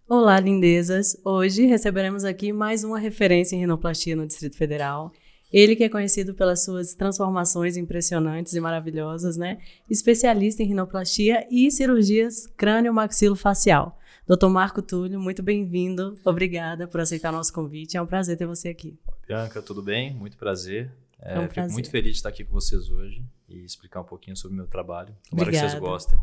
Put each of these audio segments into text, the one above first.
Olá, lindezas! Hoje receberemos aqui mais uma referência em rinoplastia no Distrito Federal. Ele que é conhecido pelas suas transformações impressionantes e maravilhosas, né? Especialista em rinoplastia e cirurgias crânio-maxilofacial. Dr. Marco Túlio, muito bem-vindo. Obrigada por aceitar nosso convite. É um prazer ter você aqui. Bianca, tudo bem? Muito prazer. É um prazer. Fico muito feliz de estar aqui com vocês hoje e explicar um pouquinho sobre o meu trabalho. Tomara que Obrigada. vocês gostem.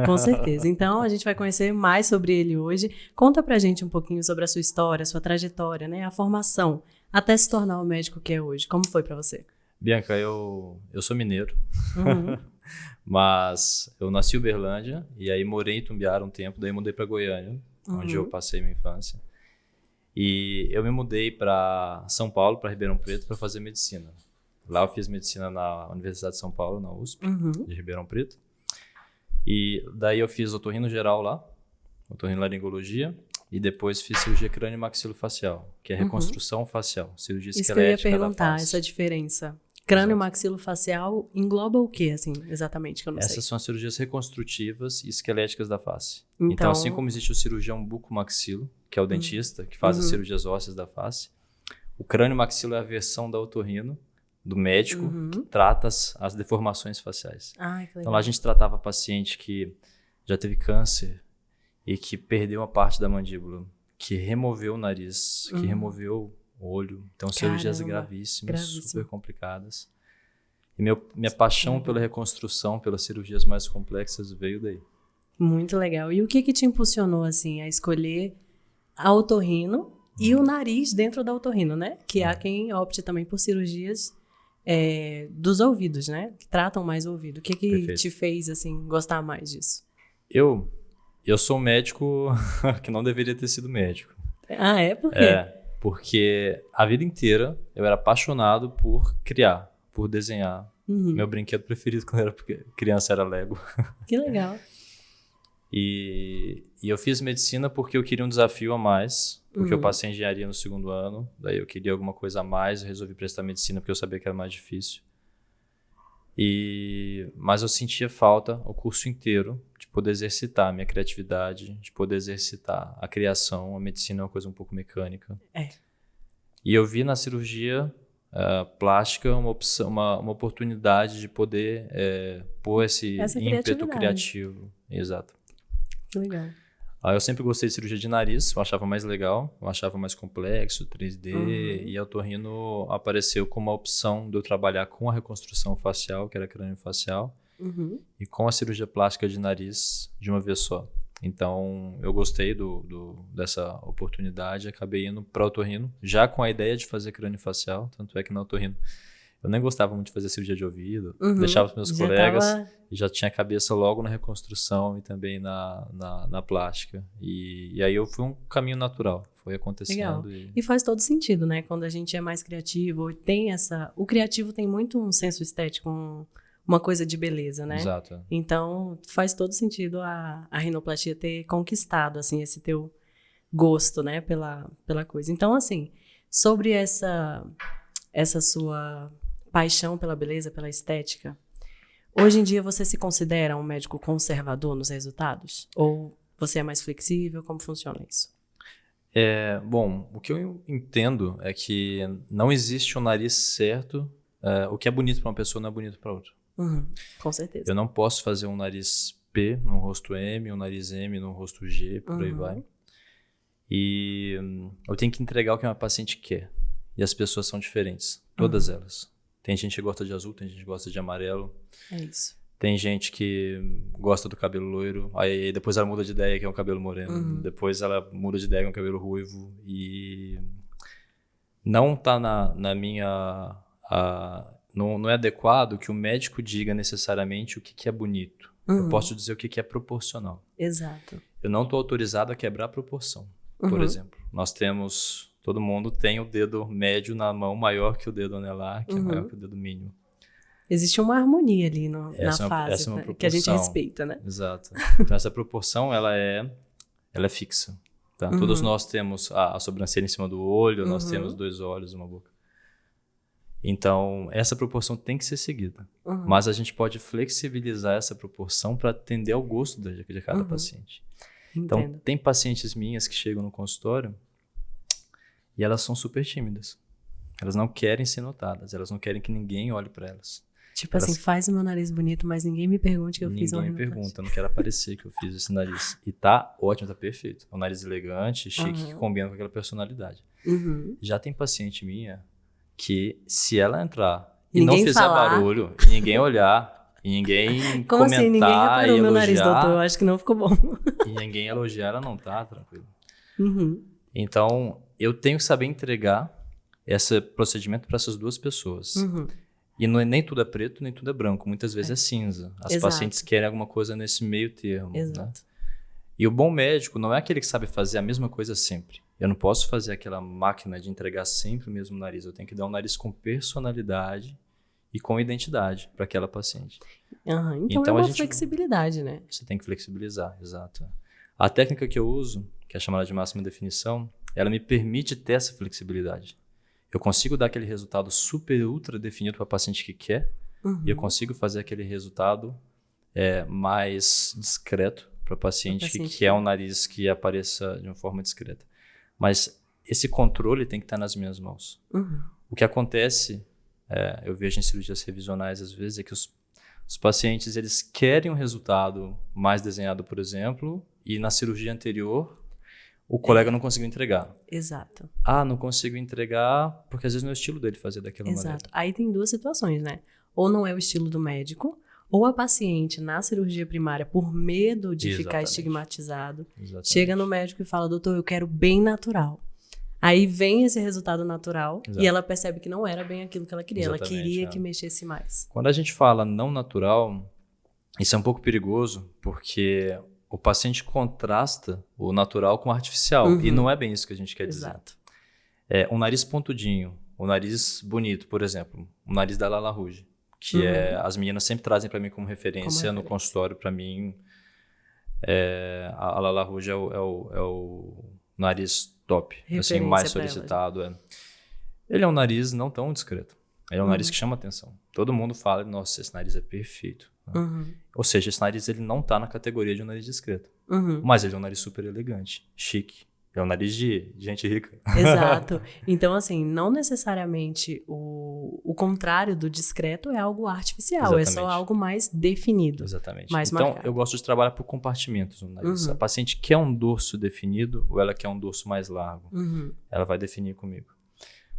Com certeza. Então, a gente vai conhecer mais sobre ele hoje. Conta pra gente um pouquinho sobre a sua história, a sua trajetória, né? A formação, até se tornar o médico que é hoje. Como foi pra você? Bianca, eu sou mineiro, Uhum. mas eu nasci em Uberlândia e aí morei em Itumbiara um tempo, daí mudei para Goiânia, onde eu passei minha infância. E eu me mudei para São Paulo, para Ribeirão Preto, para fazer medicina. Lá eu fiz medicina na Universidade de São Paulo, na USP, de Ribeirão Preto. E daí eu fiz otorrino-geral lá, otorrinolaringologia, e depois fiz cirurgia crânio-maxilofacial, que é reconstrução facial, cirurgia Isso que eu ia esquelética da perguntar, face. essa diferença. Crânio-maxilofacial engloba o quê, assim, exatamente, que eu não sei. Essas são as cirurgias reconstrutivas e esqueléticas da face. Então assim como existe o cirurgião bucomaxilo, que é o dentista, que faz as cirurgias ósseas da face, o crânio-maxilo é a versão da otorrino, do médico, que trata as deformações faciais. Ai, que legal. Então lá a gente tratava paciente que já teve câncer e que perdeu uma parte da mandíbula, que removeu o nariz, que removeu o olho. Então cirurgias gravíssimas, super complicadas. E minha paixão pela reconstrução, pelas cirurgias mais complexas veio daí. Muito legal. E o que te impulsionou, assim, a escolher a otorrino e o nariz dentro da otorrino, né? Que há quem opte também por cirurgias dos ouvidos, né? Que tratam mais o ouvido. O que Perfeito. te fez, assim, gostar mais disso? Eu sou um médico que não deveria ter sido médico. Ah, é? Por quê? Porque a vida inteira eu era apaixonado por criar, por desenhar. Meu brinquedo preferido quando eu era criança era Lego. Que legal. E eu fiz medicina porque eu queria um desafio a mais, porque eu passei em engenharia no segundo ano, daí eu queria alguma coisa a mais, eu resolvi prestar medicina porque eu sabia que era mais difícil. Mas eu sentia falta o curso inteiro de poder exercitar a minha criatividade, de poder exercitar a criação. A medicina é uma coisa um pouco mecânica. E eu vi na cirurgia plástica uma opção, uma oportunidade de poder pôr esse ímpeto criativo. Exato. Que legal. Eu sempre gostei de cirurgia de nariz, eu achava mais legal, eu achava mais complexo, 3D, e a otorrino apareceu como uma opção de eu trabalhar com a reconstrução facial, que era crânio-facial, e com a cirurgia plástica de nariz de uma vez só. Então, eu gostei dessa oportunidade, acabei indo para a otorrino, já com a ideia de fazer crânio-facial, tanto é que na otorrino eu nem gostava muito de fazer cirurgia de ouvido, deixava os meus colegas e já tinha a cabeça logo na reconstrução e também na plástica. E aí foi um caminho natural, foi acontecendo. Legal. E faz todo sentido, né? Quando a gente é mais criativo, o criativo tem muito um senso estético, uma coisa de beleza, né? Exato. Então, faz todo sentido a rinoplastia ter conquistado, assim, esse teu gosto, né? Pela coisa. Então, assim, sobre essa sua paixão pela beleza, pela estética, hoje em dia você se considera um médico conservador nos resultados? Ou você é mais flexível? Como funciona isso? Bom, o que eu entendo é que não existe um nariz certo. O que é bonito para uma pessoa não é bonito para outra. Com certeza. Eu não posso fazer um nariz P num rosto M, um nariz M num rosto G, por aí vai. E eu tenho que entregar o que uma paciente quer. E as pessoas são diferentes, todas elas. Tem gente que gosta de azul, tem gente que gosta de amarelo. É isso. Tem gente que gosta do cabelo loiro, aí depois ela muda de ideia que é um cabelo moreno. Depois ela muda de ideia que é um cabelo ruivo. E não tá na minha... não é adequado que o médico diga necessariamente o que é bonito. Eu posso dizer o que é proporcional. Exato. Eu não estou autorizado a quebrar a proporção. Por exemplo, todo mundo tem o dedo médio na mão maior que o dedo anelar, que é maior que o dedo mínimo. Existe uma harmonia ali na Essa fase, é uma né? proporção. Que a gente respeita, né? Exato. Então essa proporção, ela é fixa. Tá? Todos nós temos a sobrancelha em cima do olho, nós temos 2 olhos, uma boca. Então, essa proporção tem que ser seguida. Mas a gente pode flexibilizar essa proporção para atender ao gosto de cada paciente. Então, Entendo. tem pacientes minhas que chegam no consultório e elas são super tímidas. Elas não querem ser notadas, elas não querem que ninguém olhe para elas. Tipo assim, faz o meu nariz bonito, mas ninguém me pergunte que eu fiz uma Ninguém rinoplastia. pergunta, eu não quero aparecer que eu fiz esse nariz. E tá ótimo, tá perfeito. É um nariz elegante, chique, que combina com aquela personalidade. Uhum. Já tem paciente minha que, se ela entrar e Ninguém não fizer falar. barulho, e ninguém olhar, e ninguém Como assim? Ninguém comentar e reparou meu nariz, doutor? Eu elogiar, acho que não ficou bom. e ninguém elogiar, ela não tá tranquilo. Uhum. Então, eu tenho que saber entregar esse procedimento para essas duas pessoas. Uhum. E não é, nem tudo é preto, nem tudo é branco. Muitas vezes é cinza. As Exato. pacientes querem alguma coisa nesse meio termo. Né? Exato. E o bom médico não é aquele que sabe fazer a mesma coisa sempre. Eu não posso fazer aquela máquina de entregar sempre o mesmo nariz. Eu tenho que dar um nariz com personalidade e com identidade para aquela paciente. Uhum. Então, é a uma gente- flexibilidade, né? Você tem que flexibilizar, exato. A técnica que eu uso, que é chamada de máxima definição, ela me permite ter essa flexibilidade. Eu consigo dar aquele resultado super, ultra definido para a paciente que quer, e eu consigo fazer aquele resultado mais discreto para a paciente que paciente quer um nariz que apareça de uma forma discreta. Mas esse controle tem que estar nas minhas mãos. Uhum. O que acontece, eu vejo em cirurgias revisionais às vezes, é que os pacientes eles querem um resultado mais desenhado, por exemplo, e na cirurgia anterior o colega não conseguiu entregar. Exato. Não consigo entregar porque às vezes não é o estilo dele fazer daquela maneira. Exato. Aí tem duas situações, né? Ou não é o estilo do médico, ou a paciente na cirurgia primária, por medo de ficar Exatamente. estigmatizado, Exatamente. chega no médico e fala, doutor, eu quero bem natural. Aí vem esse resultado natural Exato. e ela percebe que não era bem aquilo que ela queria. Exatamente, Ela queria que mexesse mais. Quando a gente fala não natural, isso é um pouco perigoso porque o paciente contrasta o natural com o artificial. E não é bem isso que a gente quer dizer. Exato. Um nariz pontudinho, um nariz bonito, por exemplo, o nariz da Lala Rouge, que as meninas sempre trazem para mim como referência no consultório. Para mim, a Lala Rouge é o nariz top, assim, Referência mais pra solicitado. Ele é um nariz não tão discreto. Ele é um nariz que chama atenção. Todo mundo fala, nossa, esse nariz é perfeito. Ou seja, esse nariz ele não tá na categoria de um nariz discreto. Mas ele é um nariz super elegante, chique. É um nariz de gente rica. Exato. Então, assim, não necessariamente o contrário do discreto é algo artificial. É só Exatamente. algo mais definido. Exatamente. Mais Então, marcado. eu gosto de trabalhar por compartimentos no nariz. A paciente quer um dorso definido ou ela quer um dorso mais largo. Ela vai definir comigo.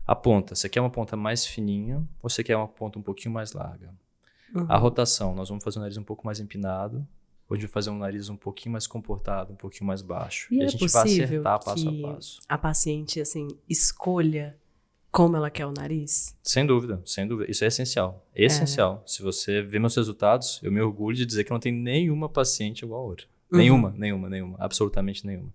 A ponta, você quer uma ponta mais fininha ou você quer uma ponta um pouquinho mais larga? A rotação, nós vamos fazer um nariz um pouco mais empinado ou a gente vai fazer um nariz um pouquinho mais comportado, um pouquinho mais baixo. E a é gente vai possível acertar passo que a passo. a paciente, assim, escolha como ela quer o nariz? Sem dúvida, sem dúvida. Isso é essencial. Essencial. Se você ver meus resultados, eu me orgulho de dizer que não tem nenhuma paciente igual a outra. Nenhuma. Absolutamente nenhuma.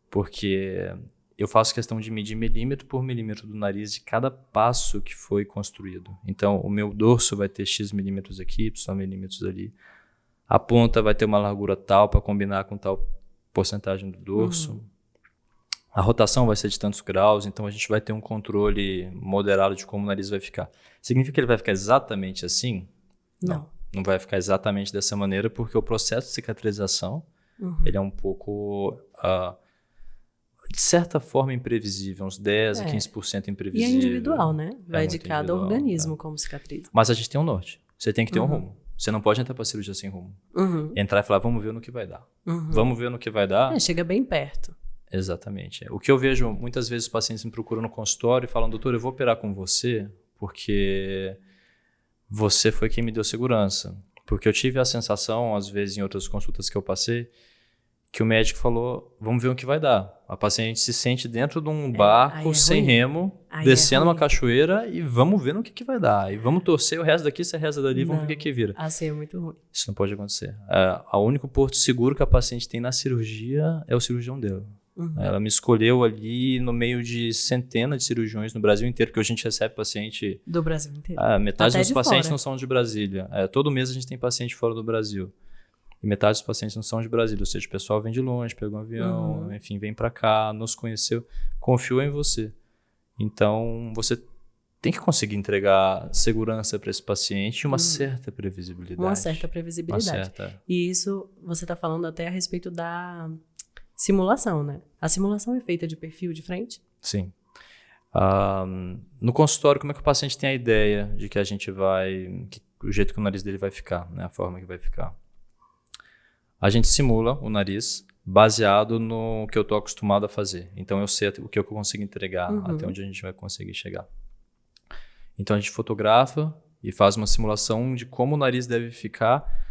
Porque eu faço questão de medir milímetro por milímetro do nariz de cada passo que foi construído. Então, o meu dorso vai ter X milímetros aqui, Y milímetros ali. A ponta vai ter uma largura tal para combinar com tal porcentagem do dorso. A rotação vai ser de tantos graus, então a gente vai ter um controle moderado de como o nariz vai ficar. Significa que ele vai ficar exatamente assim? Não. Não vai ficar exatamente dessa maneira, porque o processo de cicatrização ele é um pouco, de certa forma, imprevisível, uns 10 a 15% E imprevisível. é individual, né? Vai de muito cada individual, organismo como cicatriza. Mas a gente tem um norte. Você tem que ter um rumo. Você não pode entrar para cirurgia sem rumo. Entrar e falar, vamos ver no que vai dar. Vamos ver no que vai dar. Chega bem perto. Exatamente. O que eu vejo, muitas vezes os pacientes me procuram no consultório e falam, doutor, eu vou operar com você porque você foi quem me deu segurança. Porque eu tive a sensação, às vezes, em outras consultas que eu passei, que o médico falou, vamos ver o que vai dar. A paciente se sente dentro de um barco sem ruim. remo, Aí descendo é uma ruim. cachoeira e vamos ver no que vai dar. E vamos torcer o resto daqui, você reza dali, vamos ver o que vira. Assim é muito ruim. Isso não pode acontecer. O único porto seguro que a paciente tem na cirurgia é o cirurgião dela. Ela me escolheu ali no meio de centenas de cirurgiões no Brasil inteiro, porque hoje a gente recebe paciente... Do Brasil inteiro. Metade Até dos de pacientes fora. não são de Brasília. Todo mês a gente tem paciente fora do Brasil. E metade dos pacientes não são de Brasília. Ou seja, o pessoal vem de longe, pega um avião, enfim, vem pra cá, nos conheceu, confiou em você. Então, você tem que conseguir entregar segurança para esse paciente e uma certa previsibilidade. Uma certa previsibilidade. Uma certa. E isso você está falando até a respeito da simulação, né? A simulação é feita de perfil de frente? Sim. No consultório, como é que o paciente tem a ideia de que a gente vai... o jeito que o nariz dele vai ficar, né? A forma que vai ficar. A gente simula o nariz baseado no que eu estou acostumado a fazer. Então, eu sei o que eu consigo entregar, até onde a gente vai conseguir chegar. Então, a gente fotografa e faz uma simulação de como o nariz deve ficar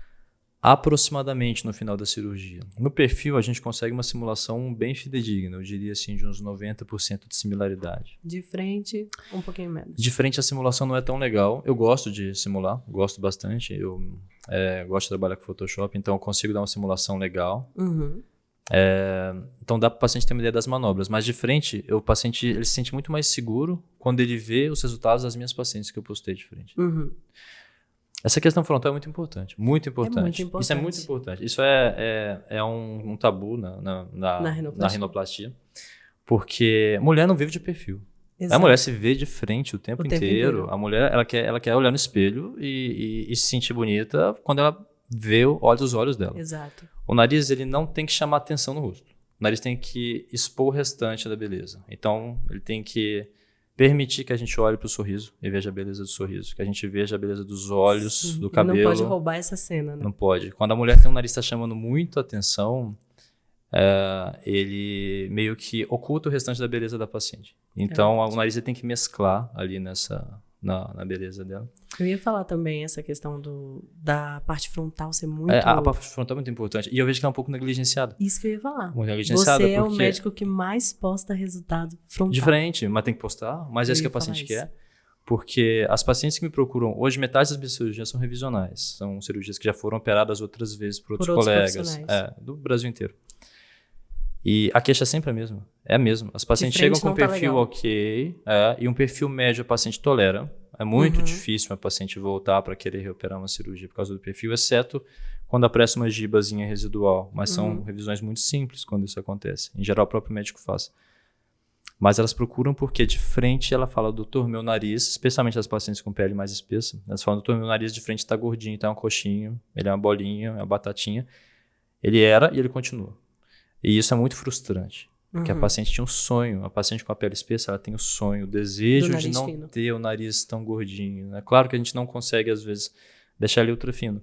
aproximadamente no final da cirurgia. No perfil, a gente consegue uma simulação bem fidedigna, eu diria assim, de uns 90% de similaridade. De frente, um pouquinho menos. De frente, a simulação não é tão legal. Eu gosto de simular, gosto bastante. Eu gosto de trabalhar com Photoshop, então eu consigo dar uma simulação legal. Então dá para o paciente ter uma ideia das manobras, mas de frente o paciente ele se sente muito mais seguro quando ele vê os resultados das minhas pacientes que eu postei de frente. Essa questão frontal é muito importante, muito importante. É muito importante. Isso é muito importante. Isso é um tabu na rinoplastia, porque mulher não vive de perfil. Exato. A mulher se vê de frente o tempo inteiro. A mulher ela quer olhar no espelho e se sentir bonita quando ela vê os olhos dela. Exato. O nariz ele não tem que chamar atenção no rosto. O nariz tem que expor o restante da beleza. Então, ele tem que permitir que a gente olhe para o sorriso e veja a beleza do sorriso. Que a gente veja a beleza dos olhos, do cabelo. Não pode roubar essa cena, né? Não pode. Quando a mulher tem um nariz que está chamando muito atenção, ele meio que oculta o restante da beleza da paciente. Então, o nariz ele tem que mesclar ali na beleza dela. Eu ia falar também essa questão da parte frontal ser muito... A parte frontal é muito importante. E eu vejo que ela é um pouco negligenciada. Isso que eu ia falar. Muito negligenciada. Você é o médico que mais posta resultado frontal. De frente, mas tem que postar. Mas é isso que a paciente quer. Porque as pacientes que me procuram, hoje metade das minhas cirurgias são revisionais. São cirurgias que já foram operadas outras vezes por outros colegas. Do Brasil inteiro. E a queixa é sempre a mesma. É a mesma. As pacientes chegam com um perfil ok, e um perfil médio a paciente tolera. É muito difícil uma paciente voltar para querer reoperar uma cirurgia por causa do perfil, exceto quando aparece uma gibazinha residual. Mas são revisões muito simples quando isso acontece. Em geral, o próprio médico faz. Mas elas procuram porque de frente ela fala, doutor, meu nariz, especialmente as pacientes com pele mais espessa, elas falam, doutor, meu nariz de frente está gordinho, está um coxinho, ele é uma bolinha, é uma batatinha. Ele era e ele continua. E isso é muito frustrante. Porque a paciente tinha um sonho. A paciente com a pele espessa, ela tem o sonho, o desejo de não ter o nariz tão gordinho. É claro que a gente não consegue, às vezes, deixar ele ultra fino.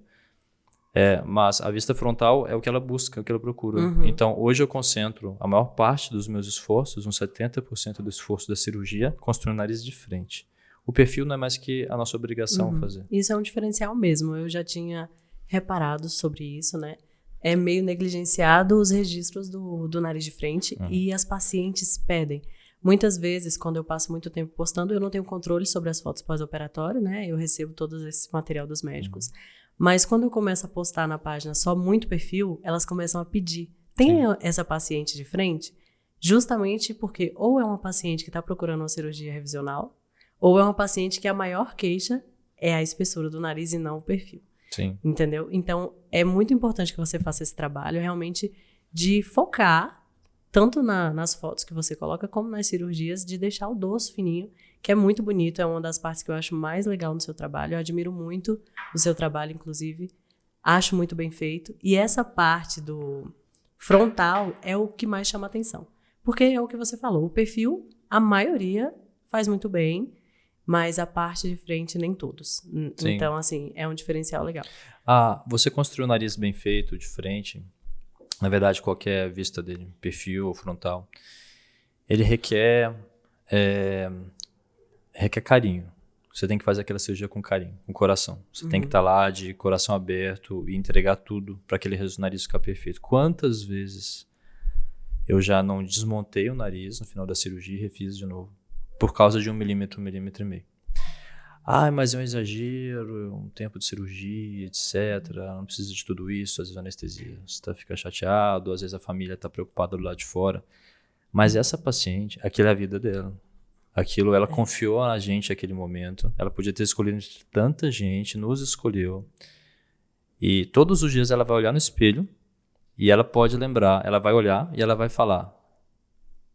Mas a vista frontal é o que ela busca, é o que ela procura. Então, hoje eu concentro a maior parte dos meus esforços, uns 70% do esforço da cirurgia, construindo o nariz de frente. O perfil não é mais que a nossa obrigação fazer. Isso é um diferencial mesmo. Eu já tinha reparado sobre isso, né? É meio negligenciado os registros do nariz de frente e as pacientes pedem. Muitas vezes, quando eu passo muito tempo postando, eu não tenho controle sobre as fotos pós-operatório, né? Eu recebo todo esse material dos médicos. Mas quando eu começo a postar na página só muito perfil, elas começam a pedir. Tem essa paciente de frente? Justamente porque ou é uma paciente que está procurando uma cirurgia revisional, ou é uma paciente que a maior queixa é a espessura do nariz e não o perfil. Sim. Entendeu? Então, é muito importante que você faça esse trabalho realmente de focar tanto nas fotos que você coloca, como nas cirurgias, de deixar o dorso fininho, que é muito bonito, é uma das partes que eu acho mais legal no seu trabalho. Eu admiro muito o seu trabalho, inclusive. Acho muito bem feito. E essa parte do frontal é o que mais chama atenção. Porque é o que você falou, o perfil, a maioria faz muito bem, mas a parte de frente, nem todos. Sim. Então, assim, é um diferencial legal. Você construiu o nariz bem feito, de frente. Na verdade, qualquer vista dele, perfil ou frontal, ele requer carinho. Você tem que fazer aquela cirurgia com carinho, com coração. Você tem que estar lá de coração aberto e entregar tudo para aquele nariz ficar perfeito. Quantas vezes eu já não desmontei o nariz no final da cirurgia e refiz de novo? Por causa de 1 milímetro, 1,5 milímetro. Mas é um exagero, um tempo de cirurgia, etc. Não precisa de tudo isso, às vezes anestesia. Você fica chateado, às vezes a família está preocupada do lado de fora. Mas essa paciente, aquilo é a vida dela. Aquilo, ela confiou na gente naquele momento. Ela podia ter escolhido entre tanta gente, nos escolheu. E todos os dias ela vai olhar no espelho e ela pode lembrar, ela vai olhar e ela vai falar: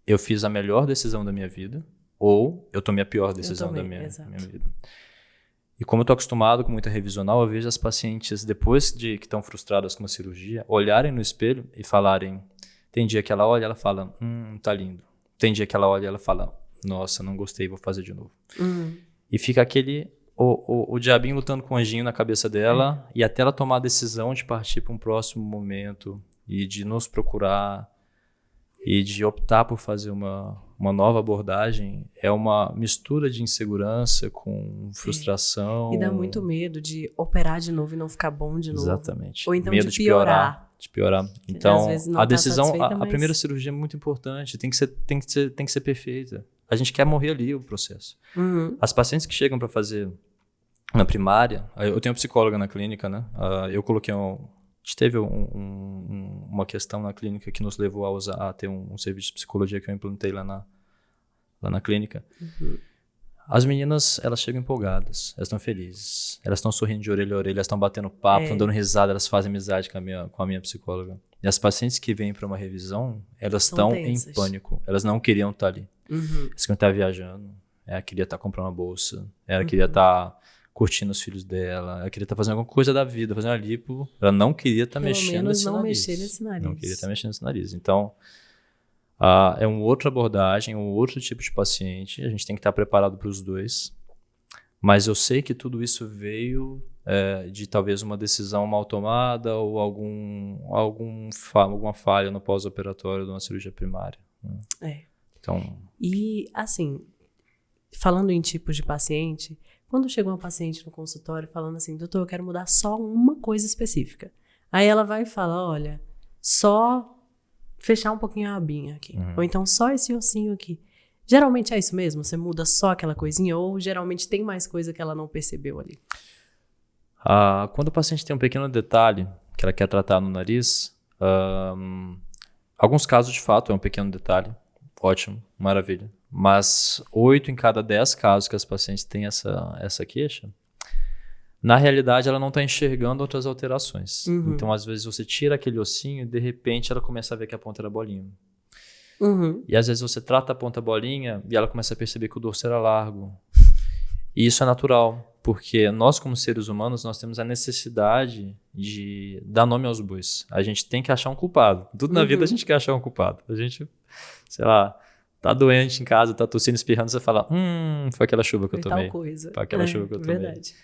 eu fiz a melhor decisão da minha vida. ou eu tomei a pior decisão da minha vida. E como eu tô acostumado com muita revisional, eu vejo as pacientes, depois de que estão frustradas com uma cirurgia, olharem no espelho e falarem, tem dia que ela olha e ela fala, tá lindo. Tem dia que ela olha e ela fala, nossa, não gostei, vou fazer de novo. E fica aquele, o diabinho lutando com o anjinho na cabeça dela, e até ela tomar a decisão de partir para um próximo momento, e de nos procurar, e de optar por fazer uma nova abordagem, é uma mistura de insegurança com frustração. E dá muito medo de operar de novo e não ficar bom de novo. Exatamente. Ou então medo de piorar. De piorar. Então, a decisão, a mas... primeira cirurgia é muito importante, tem que ser perfeita. A gente quer morrer ali o processo. As pacientes que chegam para fazer na primária, eu tenho uma psicóloga na clínica, né? Eu coloquei a gente teve uma questão na clínica que nos levou a ter um serviço de psicologia que eu implantei lá na clínica. As meninas, elas chegam empolgadas, elas estão felizes, elas estão sorrindo de orelha a orelha, elas estão batendo papo, estão dando risada, elas fazem amizade com a minha psicóloga. E as pacientes que vêm para uma revisão, elas estão em pânico, elas não queriam estar ali. Elas queriam estar viajando, ela queria estar comprando uma bolsa, ela queria estar curtindo os filhos dela, ela queria estar fazendo alguma coisa da vida, fazendo uma lipo, ela não queria estar mexendo nesse nariz. Não queria estar mexendo nesse nariz. Então, é uma outra abordagem, um outro tipo de paciente, a gente tem que estar preparado para os dois, mas eu sei que tudo isso veio de talvez uma decisão mal tomada ou alguma falha no pós-operatório de uma cirurgia primária. Então... E, assim, falando em tipos de paciente... Quando chega uma paciente no consultório falando assim, doutor, eu quero mudar só uma coisa específica. Aí ela vai e fala, olha, só fechar um pouquinho a abinha aqui. Ou então só esse ossinho aqui. Geralmente é isso mesmo? Você muda só aquela coisinha? Ou geralmente tem mais coisa que ela não percebeu ali? Quando o paciente tem um pequeno detalhe que ela quer tratar no nariz, alguns casos de fato é um pequeno detalhe. Ótimo, maravilha. Mas 8 em cada 10 casos que as pacientes têm essa queixa, na realidade ela não está enxergando outras alterações. Então, às vezes, você tira aquele ossinho e, de repente, ela começa a ver que a ponta era bolinha. E, às vezes, você trata a ponta bolinha e ela começa a perceber que o dorso era largo. E isso é natural, porque nós, como seres humanos, nós temos a necessidade de dar nome aos bois. A gente tem que achar um culpado. Tudo na vida a gente quer achar um culpado. A gente, sei lá... Tá doente em casa, tá tossindo, espirrando, você fala, foi aquela chuva que eu tomei. Tal coisa. Foi aquela chuva que eu tomei. Verdade.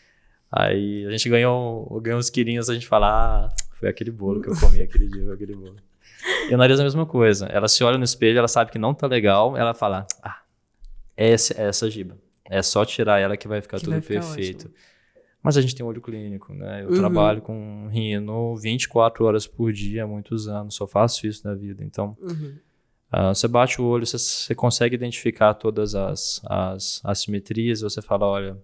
Aí a gente ganhou uns quilinhos, a gente fala, foi aquele bolo que eu comi aquele dia, foi aquele bolo. E o nariz é a mesma coisa. Ela se olha no espelho, ela sabe que não tá legal, ela fala, é essa giba. É só tirar ela que vai ficar tudo perfeito. Ótimo. Mas a gente tem olho clínico, né? Eu trabalho com rino 24 horas por dia há muitos anos, só faço isso na vida, então... você bate o olho, você consegue identificar todas as assimetrias, você fala, olha...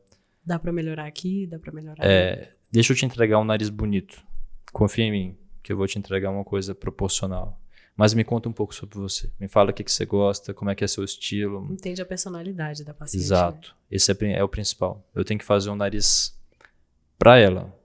Dá pra melhorar aqui, dá pra melhorar ali. Deixa eu te entregar um nariz bonito. Confia em mim, que eu vou te entregar uma coisa proporcional. Mas me conta um pouco sobre você. Me fala o que você gosta, como é que é seu estilo. Entende a personalidade da paciente. Exato. Né? Esse é o principal. Eu tenho que fazer um nariz pra ela,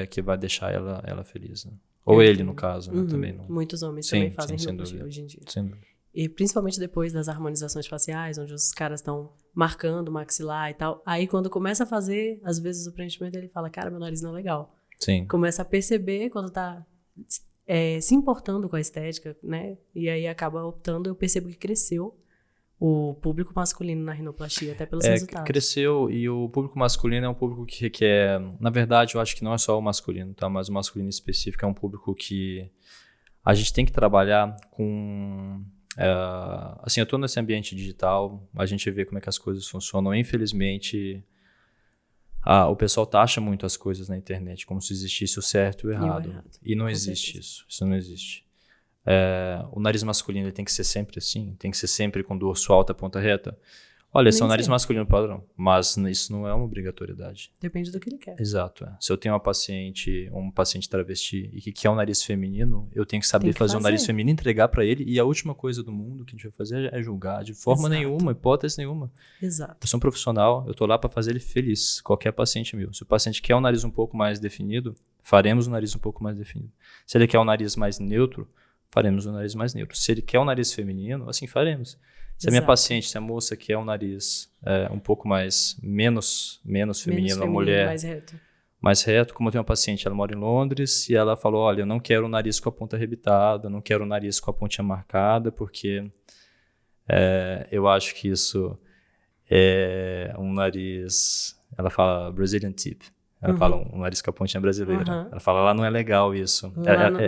que vai deixar ela feliz. Né? Ou ele, no caso. Né? Também não... Muitos homens também fazem rinoplastia hoje em dia. Sem dúvida. E principalmente depois das harmonizações faciais, onde os caras estão marcando o maxilar e tal. Aí quando começa a fazer, às vezes o preenchimento, ele fala, cara, meu nariz não é legal. Sim. Começa a perceber quando tá se importando com a estética, né? E aí acaba optando, eu percebo que cresceu o público masculino na rinoplastia, até pelos resultados. Cresceu, e o público masculino é um público que é... Na verdade, eu acho que não é só o masculino, tá? Mas o masculino específico é um público que a gente tem que trabalhar com... assim, eu tô nesse ambiente digital, a gente vê como é que as coisas funcionam. Infelizmente, o pessoal taxa muito as coisas na internet, como se existisse o certo e o errado. E não existe isso. Isso não existe. O nariz masculino ele tem que ser sempre assim? Tem que ser sempre com dorso alto, ponta reta? Olha, esse é um nariz masculino padrão, mas isso não é uma obrigatoriedade. Depende do que ele quer. Exato. Se eu tenho um paciente travesti e que quer um nariz feminino, eu tenho que saber fazer um nariz feminino, entregar para ele, e a última coisa do mundo que a gente vai fazer é julgar, de forma nenhuma, hipótese nenhuma. Exato. Eu sou um profissional, eu tô lá para fazer ele feliz, qualquer paciente meu. Se o paciente quer um nariz um pouco mais definido, faremos um nariz um pouco mais definido. Se ele quer um nariz mais neutro, faremos um nariz mais neutro. Se ele quer um nariz feminino, assim faremos. Se a minha paciente, se a moça quer um nariz um pouco menos feminino, a mulher mais reto, como eu tenho uma paciente, ela mora em Londres, e ela falou, olha, eu não quero um nariz com a ponta arrebitada, não quero um nariz com a pontinha marcada, porque eu acho que isso é um nariz, ela fala Brazilian tip. Ela fala um nariz com a pontinha brasileira. Ela fala, lá não é legal isso.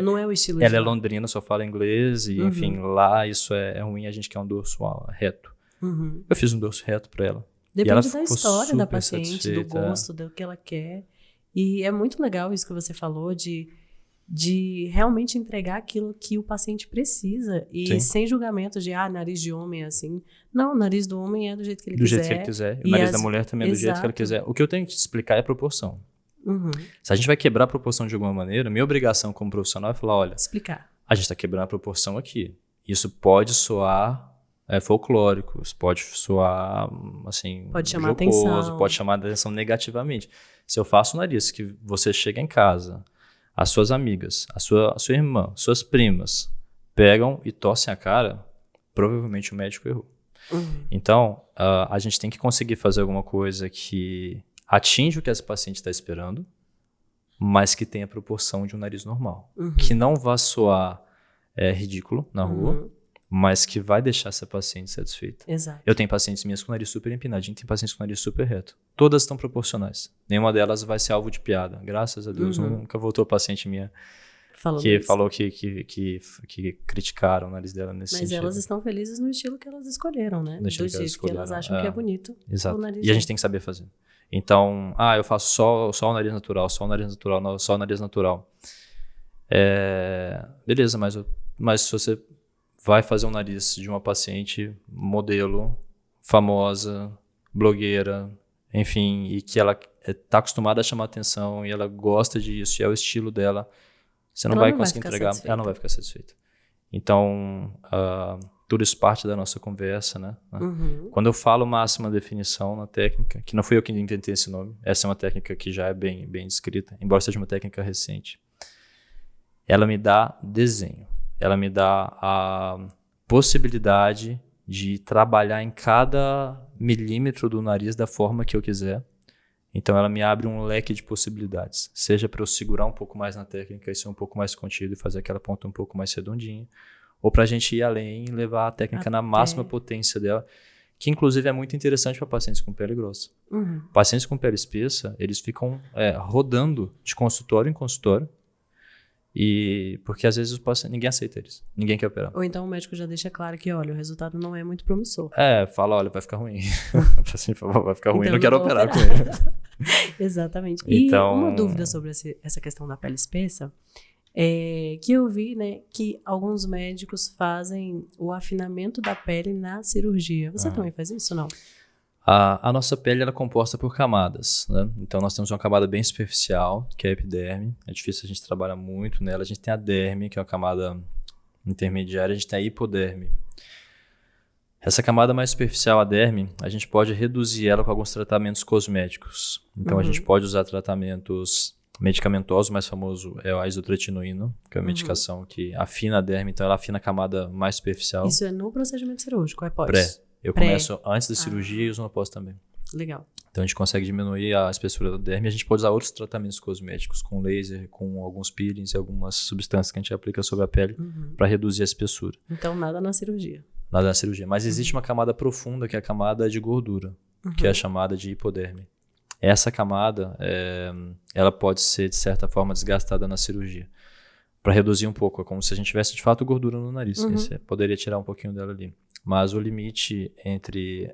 Não é o estilo ela é londrina, só fala inglês. E, enfim, lá isso é ruim. A gente quer um dorso reto. Eu fiz um dorso reto para ela. Depende da história da paciente, do gosto, do que ela quer. E é muito legal isso que você falou de realmente entregar aquilo que o paciente precisa. E Sim. sem julgamento de, nariz de homem é assim. Não, o nariz do homem é do jeito que ele quiser. Do jeito que ele quiser. O nariz da mulher também é do jeito que ele quiser. O que eu tenho que te explicar é a proporção. Se a gente vai quebrar a proporção de alguma maneira, minha obrigação como profissional é falar, olha... Explicar. A gente está quebrando a proporção aqui. Isso pode soar folclórico, isso pode soar, assim... Pode chamar jocoso, atenção. Pode chamar atenção negativamente. Se eu faço o nariz que você chega em casa... As suas amigas, a sua irmã, suas primas pegam e torcem a cara, provavelmente o médico errou. Então, a gente tem que conseguir fazer alguma coisa que atinja o que essa paciente está esperando, mas que tenha a proporção de um nariz normal. Que não vá soar ridículo na rua, mas que vai deixar essa paciente satisfeita. Exato. Eu tenho pacientes minhas com o nariz super empinadinho, tem pacientes com o nariz super reto. Todas estão proporcionais. Nenhuma delas vai ser alvo de piada. Graças a Deus, nunca voltou paciente minha que falou que criticaram o nariz dela nesse sentido. Mas elas estão felizes no estilo que elas escolheram, né? Do jeito que elas acham que é bonito. Exato. E a gente tem que saber fazer. Então, eu faço só o nariz natural, só o nariz natural, só o nariz natural. Beleza, mas se você vai fazer um nariz de uma paciente modelo, famosa, blogueira, enfim, e que ela está acostumada a chamar atenção e ela gosta disso e é o estilo dela, você não vai conseguir entregar, ela não vai ficar satisfeita. Então, tudo isso parte da nossa conversa, né? Quando eu falo máxima definição na técnica, que não fui eu que inventei esse nome, essa é uma técnica que já é bem descrita, embora seja uma técnica recente, ela me dá desenho. Ela me dá a possibilidade de trabalhar em cada milímetro do nariz da forma que eu quiser. Então, ela me abre um leque de possibilidades. Seja para eu segurar um pouco mais na técnica e ser um pouco mais contido e fazer aquela ponta um pouco mais redondinha. Ou para a gente ir além e levar a técnica na máxima potência dela. Que, inclusive, é muito interessante para pacientes com pele grossa. Pacientes com pele espessa, eles ficam rodando de consultório em consultório. E porque às vezes ninguém aceita eles, ninguém quer operar. Ou então o médico já deixa claro que, olha, o resultado não é muito promissor. Fala, olha, vai ficar ruim. Assim, vai ficar ruim, então, não quero operar com ele. Exatamente. Então... E uma dúvida sobre essa questão da pele espessa, que eu vi, né, que alguns médicos fazem o afinamento da pele na cirurgia. Você também faz isso, não? A nossa pele ela é composta por camadas, né? Então nós temos uma camada bem superficial, que é a epiderme. É difícil a gente trabalhar muito nela. A gente tem a derme, que é uma camada intermediária. A gente tem a hipoderme. Essa camada mais superficial, a derme, a gente pode reduzir ela com alguns tratamentos cosméticos. Então a gente pode usar tratamentos medicamentosos. O mais famoso é a isotretinoína, que é uma medicação que afina a derme. Então ela afina a camada mais superficial. Isso é no procedimento cirúrgico, é pós? Pré. Eu começo antes da cirurgia e uso no pós também. Legal. Então a gente consegue diminuir a espessura da derme. A gente pode usar outros tratamentos cosméticos, com laser, com alguns peelings e algumas substâncias que a gente aplica sobre a pele para reduzir a espessura. Então nada na cirurgia. Nada na cirurgia. Mas existe uma camada profunda, que é a camada de gordura, que é a chamada de hipoderme. Essa camada, ela pode ser, de certa forma, desgastada na cirurgia. Para reduzir um pouco. É como se a gente tivesse, de fato, gordura no nariz. Você poderia tirar um pouquinho dela ali. Mas o limite entre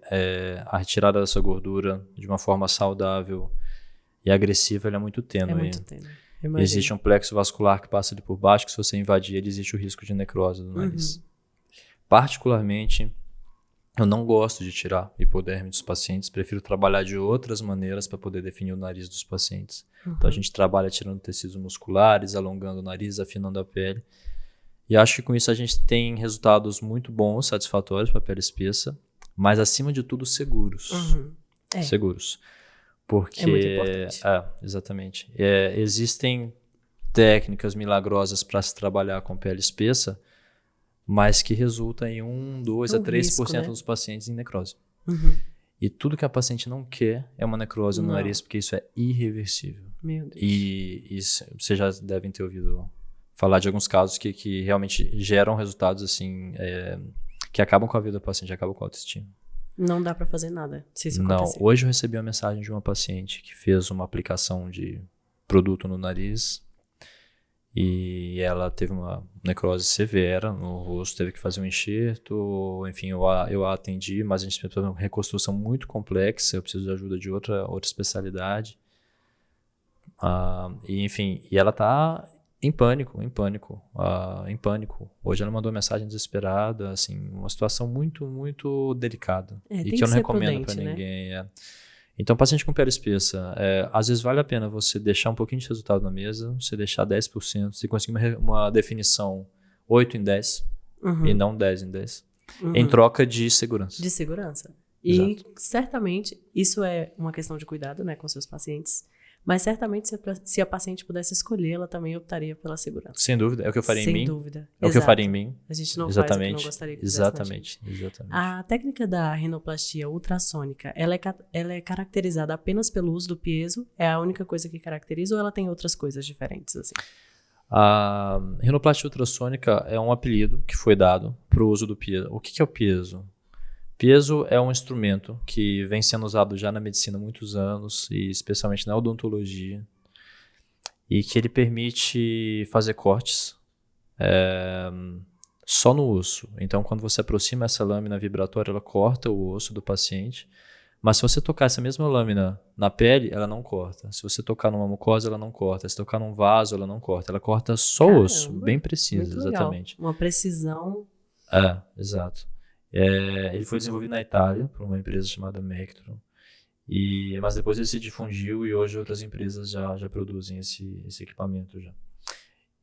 a retirada dessa gordura de uma forma saudável e agressiva ele é muito tênue. É muito tênue. Existe um plexo vascular que passa ali por baixo, que se você invadir ele, existe o risco de necrose do nariz. Particularmente, eu não gosto de tirar hipoderme dos pacientes, prefiro trabalhar de outras maneiras para poder definir o nariz dos pacientes. Então a gente trabalha tirando tecidos musculares, alongando o nariz, afinando a pele. E acho que com isso a gente tem resultados muito bons, satisfatórios para a pele espessa, mas acima de tudo seguros. Seguros. Porque, é muito importante. Exatamente. Existem técnicas milagrosas para se trabalhar com pele espessa, mas que resulta em 1, 2 a 3% risco, né? dos pacientes em necrose. Uhum. E tudo que a paciente não quer é uma necrose no Não. nariz, porque isso é irreversível. Meu Deus. E vocês já devem ter ouvido falar de alguns casos que realmente geram resultados assim, que acabam com a vida do paciente, acabam com a autoestima. Não dá pra fazer nada se isso Não, acontecer. hoje eu recebi uma mensagem de uma paciente que fez uma aplicação de produto no nariz e ela teve uma necrose severa no rosto, teve que fazer um enxerto, enfim, eu a atendi, mas a gente precisa fazer uma reconstrução muito complexa, eu preciso de ajuda de outra especialidade. E ela tá em pânico. Hoje ela mandou uma mensagem desesperada, assim, uma situação muito, muito delicada. Tem e que eu não ser recomendo prudente, para né? ninguém. Então, paciente com pele espessa, às vezes vale a pena você deixar um pouquinho de resultado na mesa, você deixar 10%, você conseguir uma definição 8 em 10 Uhum. e não 10 em 10, Uhum. em troca de segurança. De segurança. E certamente isso é uma questão de cuidado, né, com seus pacientes. Mas certamente se a paciente pudesse escolher, ela também optaria pela segurança. Sem dúvida, é o que eu faria em mim. Sem dúvida. É o que eu faria em mim. A gente não Exatamente. faz o que não gostaria que fizesse na gente. Exatamente. A técnica da rinoplastia ultrassônica, ela é caracterizada apenas pelo uso do piezo? É a única coisa que caracteriza ou ela tem outras coisas diferentes, assim? A rinoplastia ultrassônica é um apelido que foi dado para o uso do piezo. O que é o piezo? Piezo é um instrumento que vem sendo usado já na medicina há muitos anos, e especialmente na odontologia, e que ele permite fazer cortes só no osso. Então, quando você aproxima essa lâmina vibratória, ela corta o osso do paciente, mas se você tocar essa mesma lâmina na pele, ela não corta. Se você tocar numa mucosa, ela não corta. Se tocar num vaso, ela não corta. Ela corta só o osso, bem preciso, exatamente. Uma precisão. Exato. Ele foi desenvolvido na Itália por uma empresa chamada Mectron, mas depois ele se difundiu e hoje outras empresas já produzem esse equipamento já.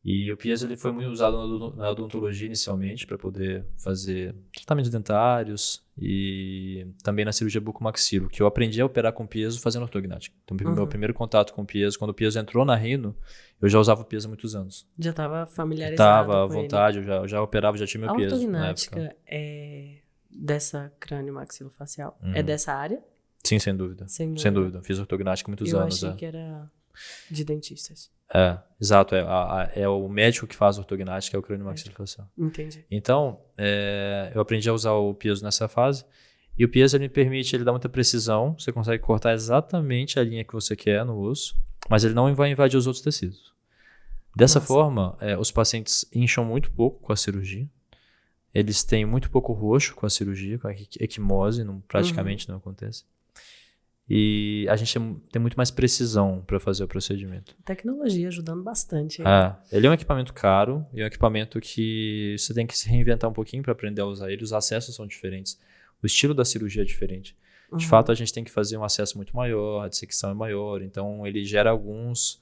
E o piezo ele foi muito usado na odontologia inicialmente para poder fazer tratamentos dentários e também na cirurgia bucomaxilo, que eu aprendi a operar com piezo fazendo ortognática. Então, meu primeiro contato com o piezo, quando o piezo entrou na rino, eu já usava o piezo há muitos anos. Já estava familiarizado Estava à com vontade, eu já operava, já tinha meu piezo. A ortognática é dessa crânio-maxilofacial? É dessa área? Sim, sem dúvida. Sem dúvida. Fiz ortognática há muitos anos. Eu achei que era de dentistas. Exato. É o médico que faz ortognática, é o crânio-maxilofacial. Entendi. Então, eu aprendi a usar o piezo nessa fase. E o piezo ele me permite, ele dá muita precisão. Você consegue cortar exatamente a linha que você quer no osso, mas ele não vai invadir os outros tecidos. Dessa forma, os pacientes incham muito pouco com a cirurgia. Eles têm muito pouco roxo com a cirurgia, com a equimose, praticamente não acontece. E a gente tem muito mais precisão para fazer o procedimento. Tecnologia ajudando bastante. Ele é um equipamento caro e é um equipamento que você tem que se reinventar um pouquinho para aprender a usar ele. Os acessos são diferentes. O estilo da cirurgia é diferente. De fato, a gente tem que fazer um acesso muito maior, a dissecção é maior. Então, ele gera alguns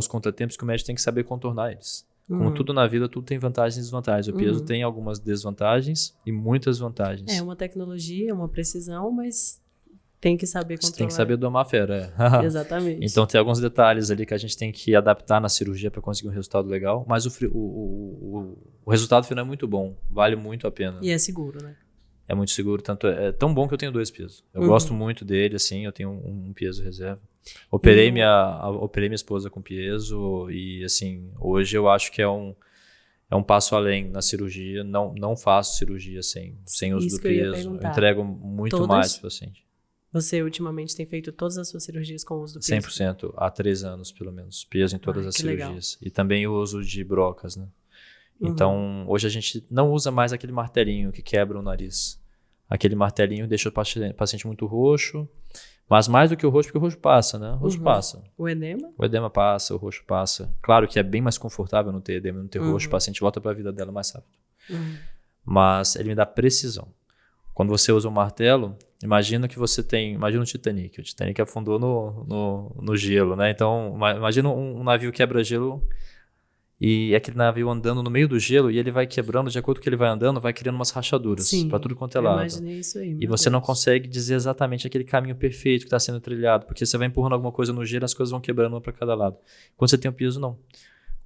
contratempos que o médico tem que saber contornar eles. Como tudo na vida, tudo tem vantagens e desvantagens. O piezo tem algumas desvantagens e muitas vantagens. É uma tecnologia, uma precisão, mas tem que saber controlar. Você tem que saber domar a fera. Exatamente. Então tem alguns detalhes ali que a gente tem que adaptar na cirurgia para conseguir um resultado legal, mas o resultado final é muito bom, vale muito a pena. E é seguro, né? É muito seguro, tanto é tão bom que eu tenho 2 piezos. Eu gosto muito dele, assim, eu tenho um piezo reserva. Operei minha esposa com piezo e, assim, hoje eu acho que é um passo além na cirurgia. Não faço cirurgia sem uso do piezo. Eu entrego muito mais para o paciente. Você ultimamente tem feito todas as suas cirurgias com o uso do piezo? 100%, há 3 anos pelo menos. Piezo em todas as cirurgias. Legal. E também o uso de brocas, né? Então, hoje a gente não usa mais aquele martelinho que quebra o nariz. Aquele martelinho deixa o paciente muito roxo, mas mais do que o roxo, porque o roxo passa, né? O roxo passa. O edema? O edema passa, o roxo passa. Claro que é bem mais confortável não ter edema, não ter roxo, o paciente volta para a vida dela mais rápido. Mas ele me dá precisão. Quando você usa um martelo, imagina o Titanic. O Titanic afundou no gelo, né? Então, imagina um navio quebra-gelo e aquele navio andando no meio do gelo e ele vai quebrando, de acordo com que ele vai andando, vai criando umas rachaduras para tudo quanto é lado. Imaginei isso aí. E você não consegue dizer exatamente aquele caminho perfeito que está sendo trilhado, porque você vai empurrando alguma coisa no gelo e as coisas vão quebrando uma para cada lado. Quando você tem o piezo, não.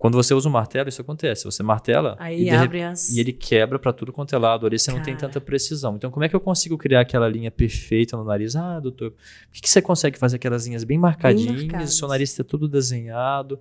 Quando você usa um martelo, isso acontece. Você martela aí abre as... e ele quebra para tudo quanto é lado. Ali você não tem tanta precisão. Então, como é que eu consigo criar aquela linha perfeita no nariz? Ah, doutor, por que você consegue fazer aquelas linhas bem marcadinhas? O seu nariz está tudo desenhado,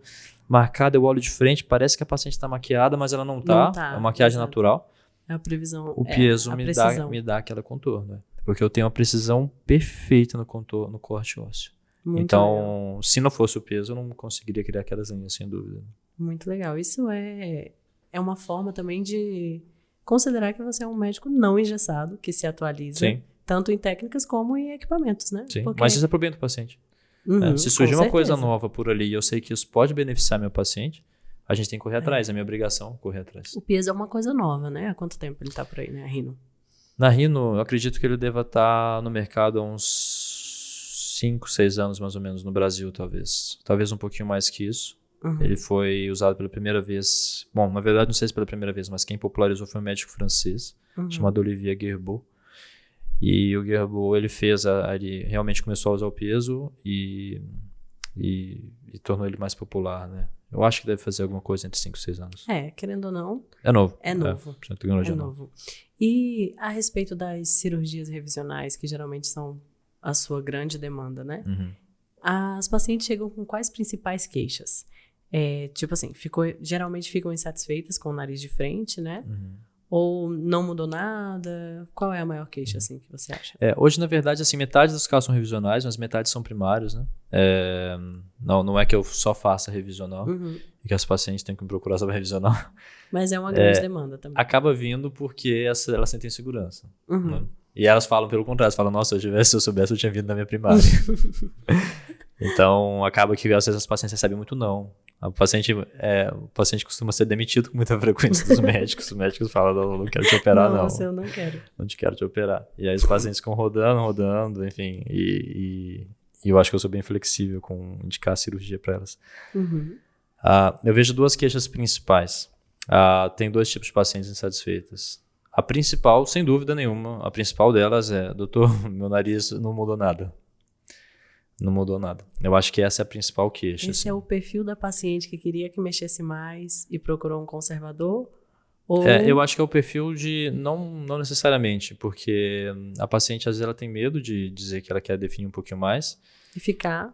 marcado, eu olho de frente, parece que a paciente está maquiada, mas ela não tá. É uma maquiagem natural. É a previsão. O piezo me dá aquela contorno, né? Porque eu tenho uma precisão perfeita no contorno, no corte ósseo. Muito então, legal. Se não fosse o peso, eu não conseguiria criar aquelas linhas, sem dúvida. Muito legal. Isso é uma forma também de considerar que você é um médico não engessado, que se atualiza, Sim. tanto em técnicas como em equipamentos, né? Sim, porque... mas isso é pro bem do paciente. Se surgir uma coisa nova por ali e eu sei que isso pode beneficiar meu paciente, a gente tem que correr atrás, é minha obrigação correr atrás. O peso é uma coisa nova, né? Há quanto tempo ele tá por aí, né? A Rhino. Na Rhino, eu acredito que ele deva estar no mercado há uns 5, 6 anos mais ou menos no Brasil, talvez. Talvez um pouquinho mais que isso. Ele foi usado pela primeira vez... Bom, na verdade não sei se pela primeira vez, mas quem popularizou foi um médico francês, chamado Olivier Guerbeau. E o Guerbeau, ele ele realmente começou a usar o peso e tornou ele mais popular, né? Eu acho que deve fazer alguma coisa entre 5 e 6 anos. Querendo ou não... É novo. É novo. Tecnologia novo. E a respeito das cirurgias revisionais, que geralmente são a sua grande demanda, né? As pacientes chegam com quais principais queixas? Tipo assim, geralmente ficam insatisfeitas com o nariz de frente, né? Ou não mudou nada? Qual é a maior queixa, assim, que você acha? Hoje, na verdade, assim, metade dos casos são revisionais, mas metade são primários, né? Não é que eu só faça revisional e que as pacientes têm que me procurar sobre revisional. Mas é uma grande demanda também. Acaba vindo porque elas sentem segurança. Né? E elas falam pelo contrário, falam, nossa, se eu soubesse, eu tinha vindo na minha primária. Então, acaba que às vezes as pacientes recebem muito não. O paciente costuma ser demitido com muita frequência dos médicos. Os médicos falam, não quero te operar, não. Nossa, eu não quero. Não te quero te operar. E aí os pacientes ficam rodando, enfim. E eu acho que eu sou bem flexível com indicar a cirurgia para elas. Eu vejo 2 queixas principais. Tem 2 tipos de pacientes insatisfeitas. A principal, sem dúvida nenhuma, a principal delas é, doutor, meu nariz não mudou nada. Não mudou nada. Eu acho que essa é a principal queixa. Esse é o perfil da paciente que queria que mexesse mais e procurou um conservador? Ou... eu acho que é o perfil de... Não necessariamente, porque a paciente, às vezes, ela tem medo de dizer que ela quer definir um pouquinho mais. E ficar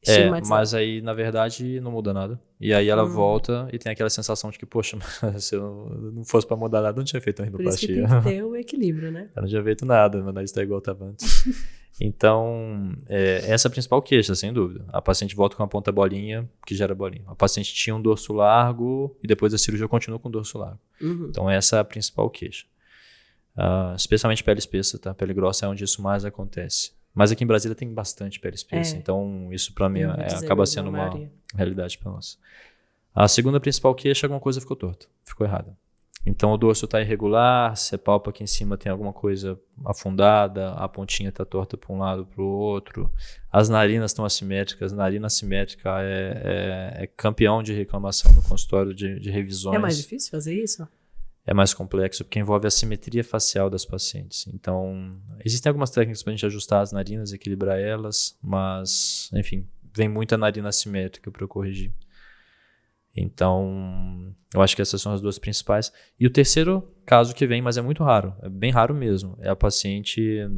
estigmatizada. Mas aí, na verdade, não muda nada. E aí ela volta e tem aquela sensação de que, poxa, se eu não fosse pra mudar nada, eu não tinha feito uma rinoplastia. Por isso que tem que ter o equilíbrio, né? Eu não tinha feito nada, meu nariz tá igual estava antes. Então, essa é a principal queixa, sem dúvida. A paciente volta com a ponta bolinha, que gera bolinha. A paciente tinha um dorso largo e depois da cirurgia continua com o dorso largo. Então, essa é a principal queixa. Especialmente pele espessa, tá? Pele grossa é onde isso mais acontece. Mas aqui em Brasília tem bastante pele espessa, então isso para mim acaba sendo uma realidade para nós. A segunda principal queixa é alguma coisa ficou torta, ficou errada. Então o dorso está irregular, você palpa aqui em cima tem alguma coisa afundada, a pontinha está torta para um lado para o outro, as narinas estão assimétricas, narina assimétrica é campeão de reclamação no consultório de revisões. É mais difícil fazer isso? É mais complexo, porque envolve a simetria facial das pacientes. Então, existem algumas técnicas para a gente ajustar as narinas, equilibrar elas, mas, enfim, vem muita narina assimétrica para eu corrigir. Então, eu acho que essas são as 2 principais. E o terceiro caso que vem, mas é muito raro, é bem raro mesmo, é a paciente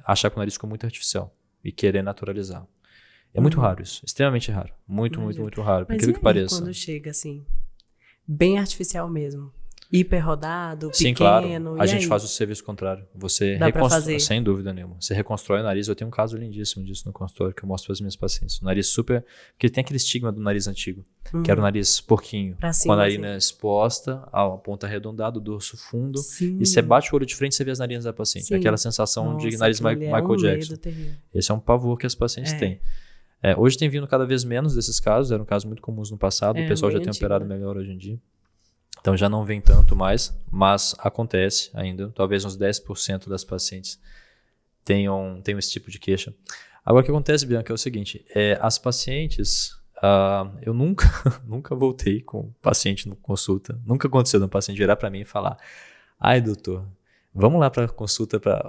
achar que o nariz ficou muito artificial e querer naturalizar. É muito raro isso, extremamente raro. Muito raro, por aquilo que pareça. Quando chega assim, bem artificial mesmo? Hiper rodado, Sim, pequeno. Claro. A gente faz o serviço contrário. Você reconstrói, sem dúvida nenhuma. Você reconstrói o nariz. Eu tenho um caso lindíssimo disso no consultório que eu mostro para as minhas pacientes. O nariz super... Porque tem aquele estigma do nariz antigo, que era o nariz porquinho. Pra cima, com a narina exposta, a ponta arredondada, o dorso fundo. Sim. E você bate o olho de frente e você vê as narinas da paciente. Sim. Aquela sensação de nariz Michael Jackson. Esse é um pavor que as pacientes têm. Hoje tem vindo cada vez menos desses casos. Eram casos muito comuns no passado. O pessoal já tem operado melhor hoje em dia. Então já não vem tanto mais, mas acontece ainda. Talvez uns 10% das pacientes tenham esse tipo de queixa. Agora o que acontece, Bianca, é o seguinte. As pacientes... eu nunca voltei com paciente no consulta. Nunca aconteceu de um paciente virar para mim e falar: ai, doutor, vamos lá para consulta, para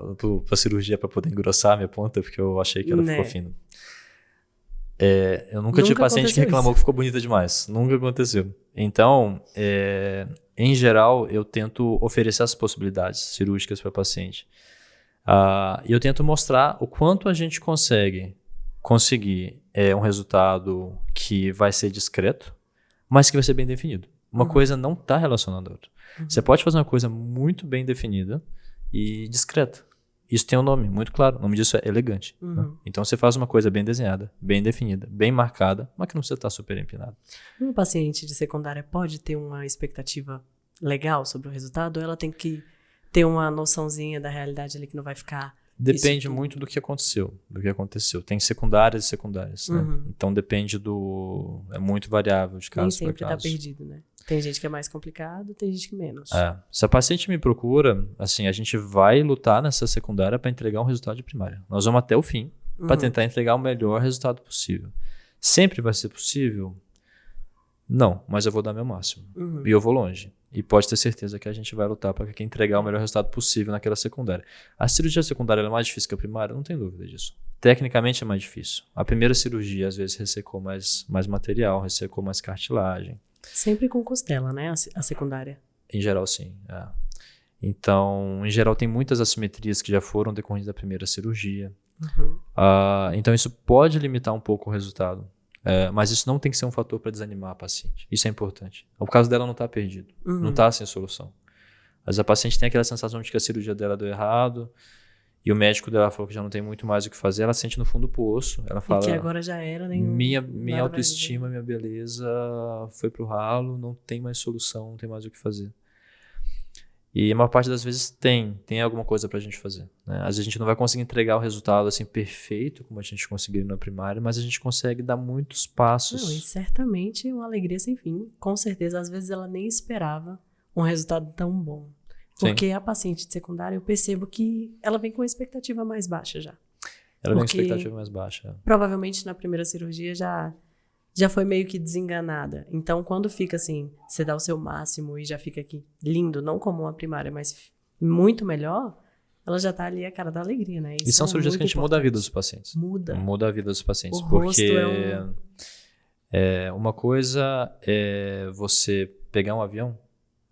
cirurgia para poder engrossar a minha ponta, porque eu achei que ela ficou fina. Eu nunca tive paciente que reclamou que ficou bonita demais. Nunca aconteceu. Então, em geral, eu tento oferecer as possibilidades cirúrgicas para o paciente. E eu tento mostrar o quanto a gente conseguir um resultado que vai ser discreto, mas que vai ser bem definido. Uma coisa não está relacionada à outra. Você pode fazer uma coisa muito bem definida e discreta. Isso tem um nome muito claro. O nome disso é elegante. Né? Então, você faz uma coisa bem desenhada, bem definida, bem marcada, mas que não precisa estar super empinado. Um paciente de secundária pode ter uma expectativa legal sobre o resultado ou ela tem que ter uma noçãozinha da realidade ali que não vai ficar... Depende muito do que aconteceu. Tem secundárias e secundárias. Né? Então, depende é muito variável de caso para caso. Nem sempre tá perdido, né? Tem gente que é mais complicado, tem gente que menos. Se a paciente me procura, assim, a gente vai lutar nessa secundária para entregar um resultado de primária. Nós vamos até o fim para tentar entregar o melhor resultado possível. Sempre vai ser possível? Não, mas eu vou dar meu máximo. E eu vou longe. E pode ter certeza que a gente vai lutar para entregar o melhor resultado possível naquela secundária. A cirurgia secundária é mais difícil que a primária? Não tem dúvida disso. Tecnicamente é mais difícil. A primeira cirurgia, às vezes, ressecou mais material, ressecou mais cartilagem. Sempre com costela, né? A secundária. Em geral, sim. Então, em geral, tem muitas assimetrias que já foram decorrentes da primeira cirurgia. Então, isso pode limitar um pouco o resultado. Mas isso não tem que ser um fator para desanimar a paciente. Isso é importante. O caso dela não está perdido. Não está sem solução. Mas a paciente tem aquela sensação de que a cirurgia dela deu errado e o médico dela falou que já não tem muito mais o que fazer. Ela sente no fundo do poço. Ela fala... E que agora já era nenhum... Minha autoestima, minha beleza foi pro ralo. Não tem mais solução, não tem mais o que fazer. E a maior parte das vezes tem alguma coisa pra gente fazer. Né? Às vezes a gente não vai conseguir entregar o resultado assim perfeito, como a gente conseguiu na primária, mas a gente consegue dar muitos passos. Não, e certamente uma alegria sem fim. Com certeza, às vezes ela nem esperava um resultado tão bom. Porque a paciente de secundária, eu percebo que ela vem com uma expectativa mais baixa já. Ela vem com expectativa mais baixa. Provavelmente na primeira cirurgia já foi meio que desenganada. Então, quando fica assim, você dá o seu máximo e já fica aqui lindo, não como uma primária, mas muito melhor, ela já tá ali a cara da alegria, né? Isso são cirurgias que a gente muda a vida dos pacientes. Muda a vida dos pacientes. Porque uma coisa é você pegar um avião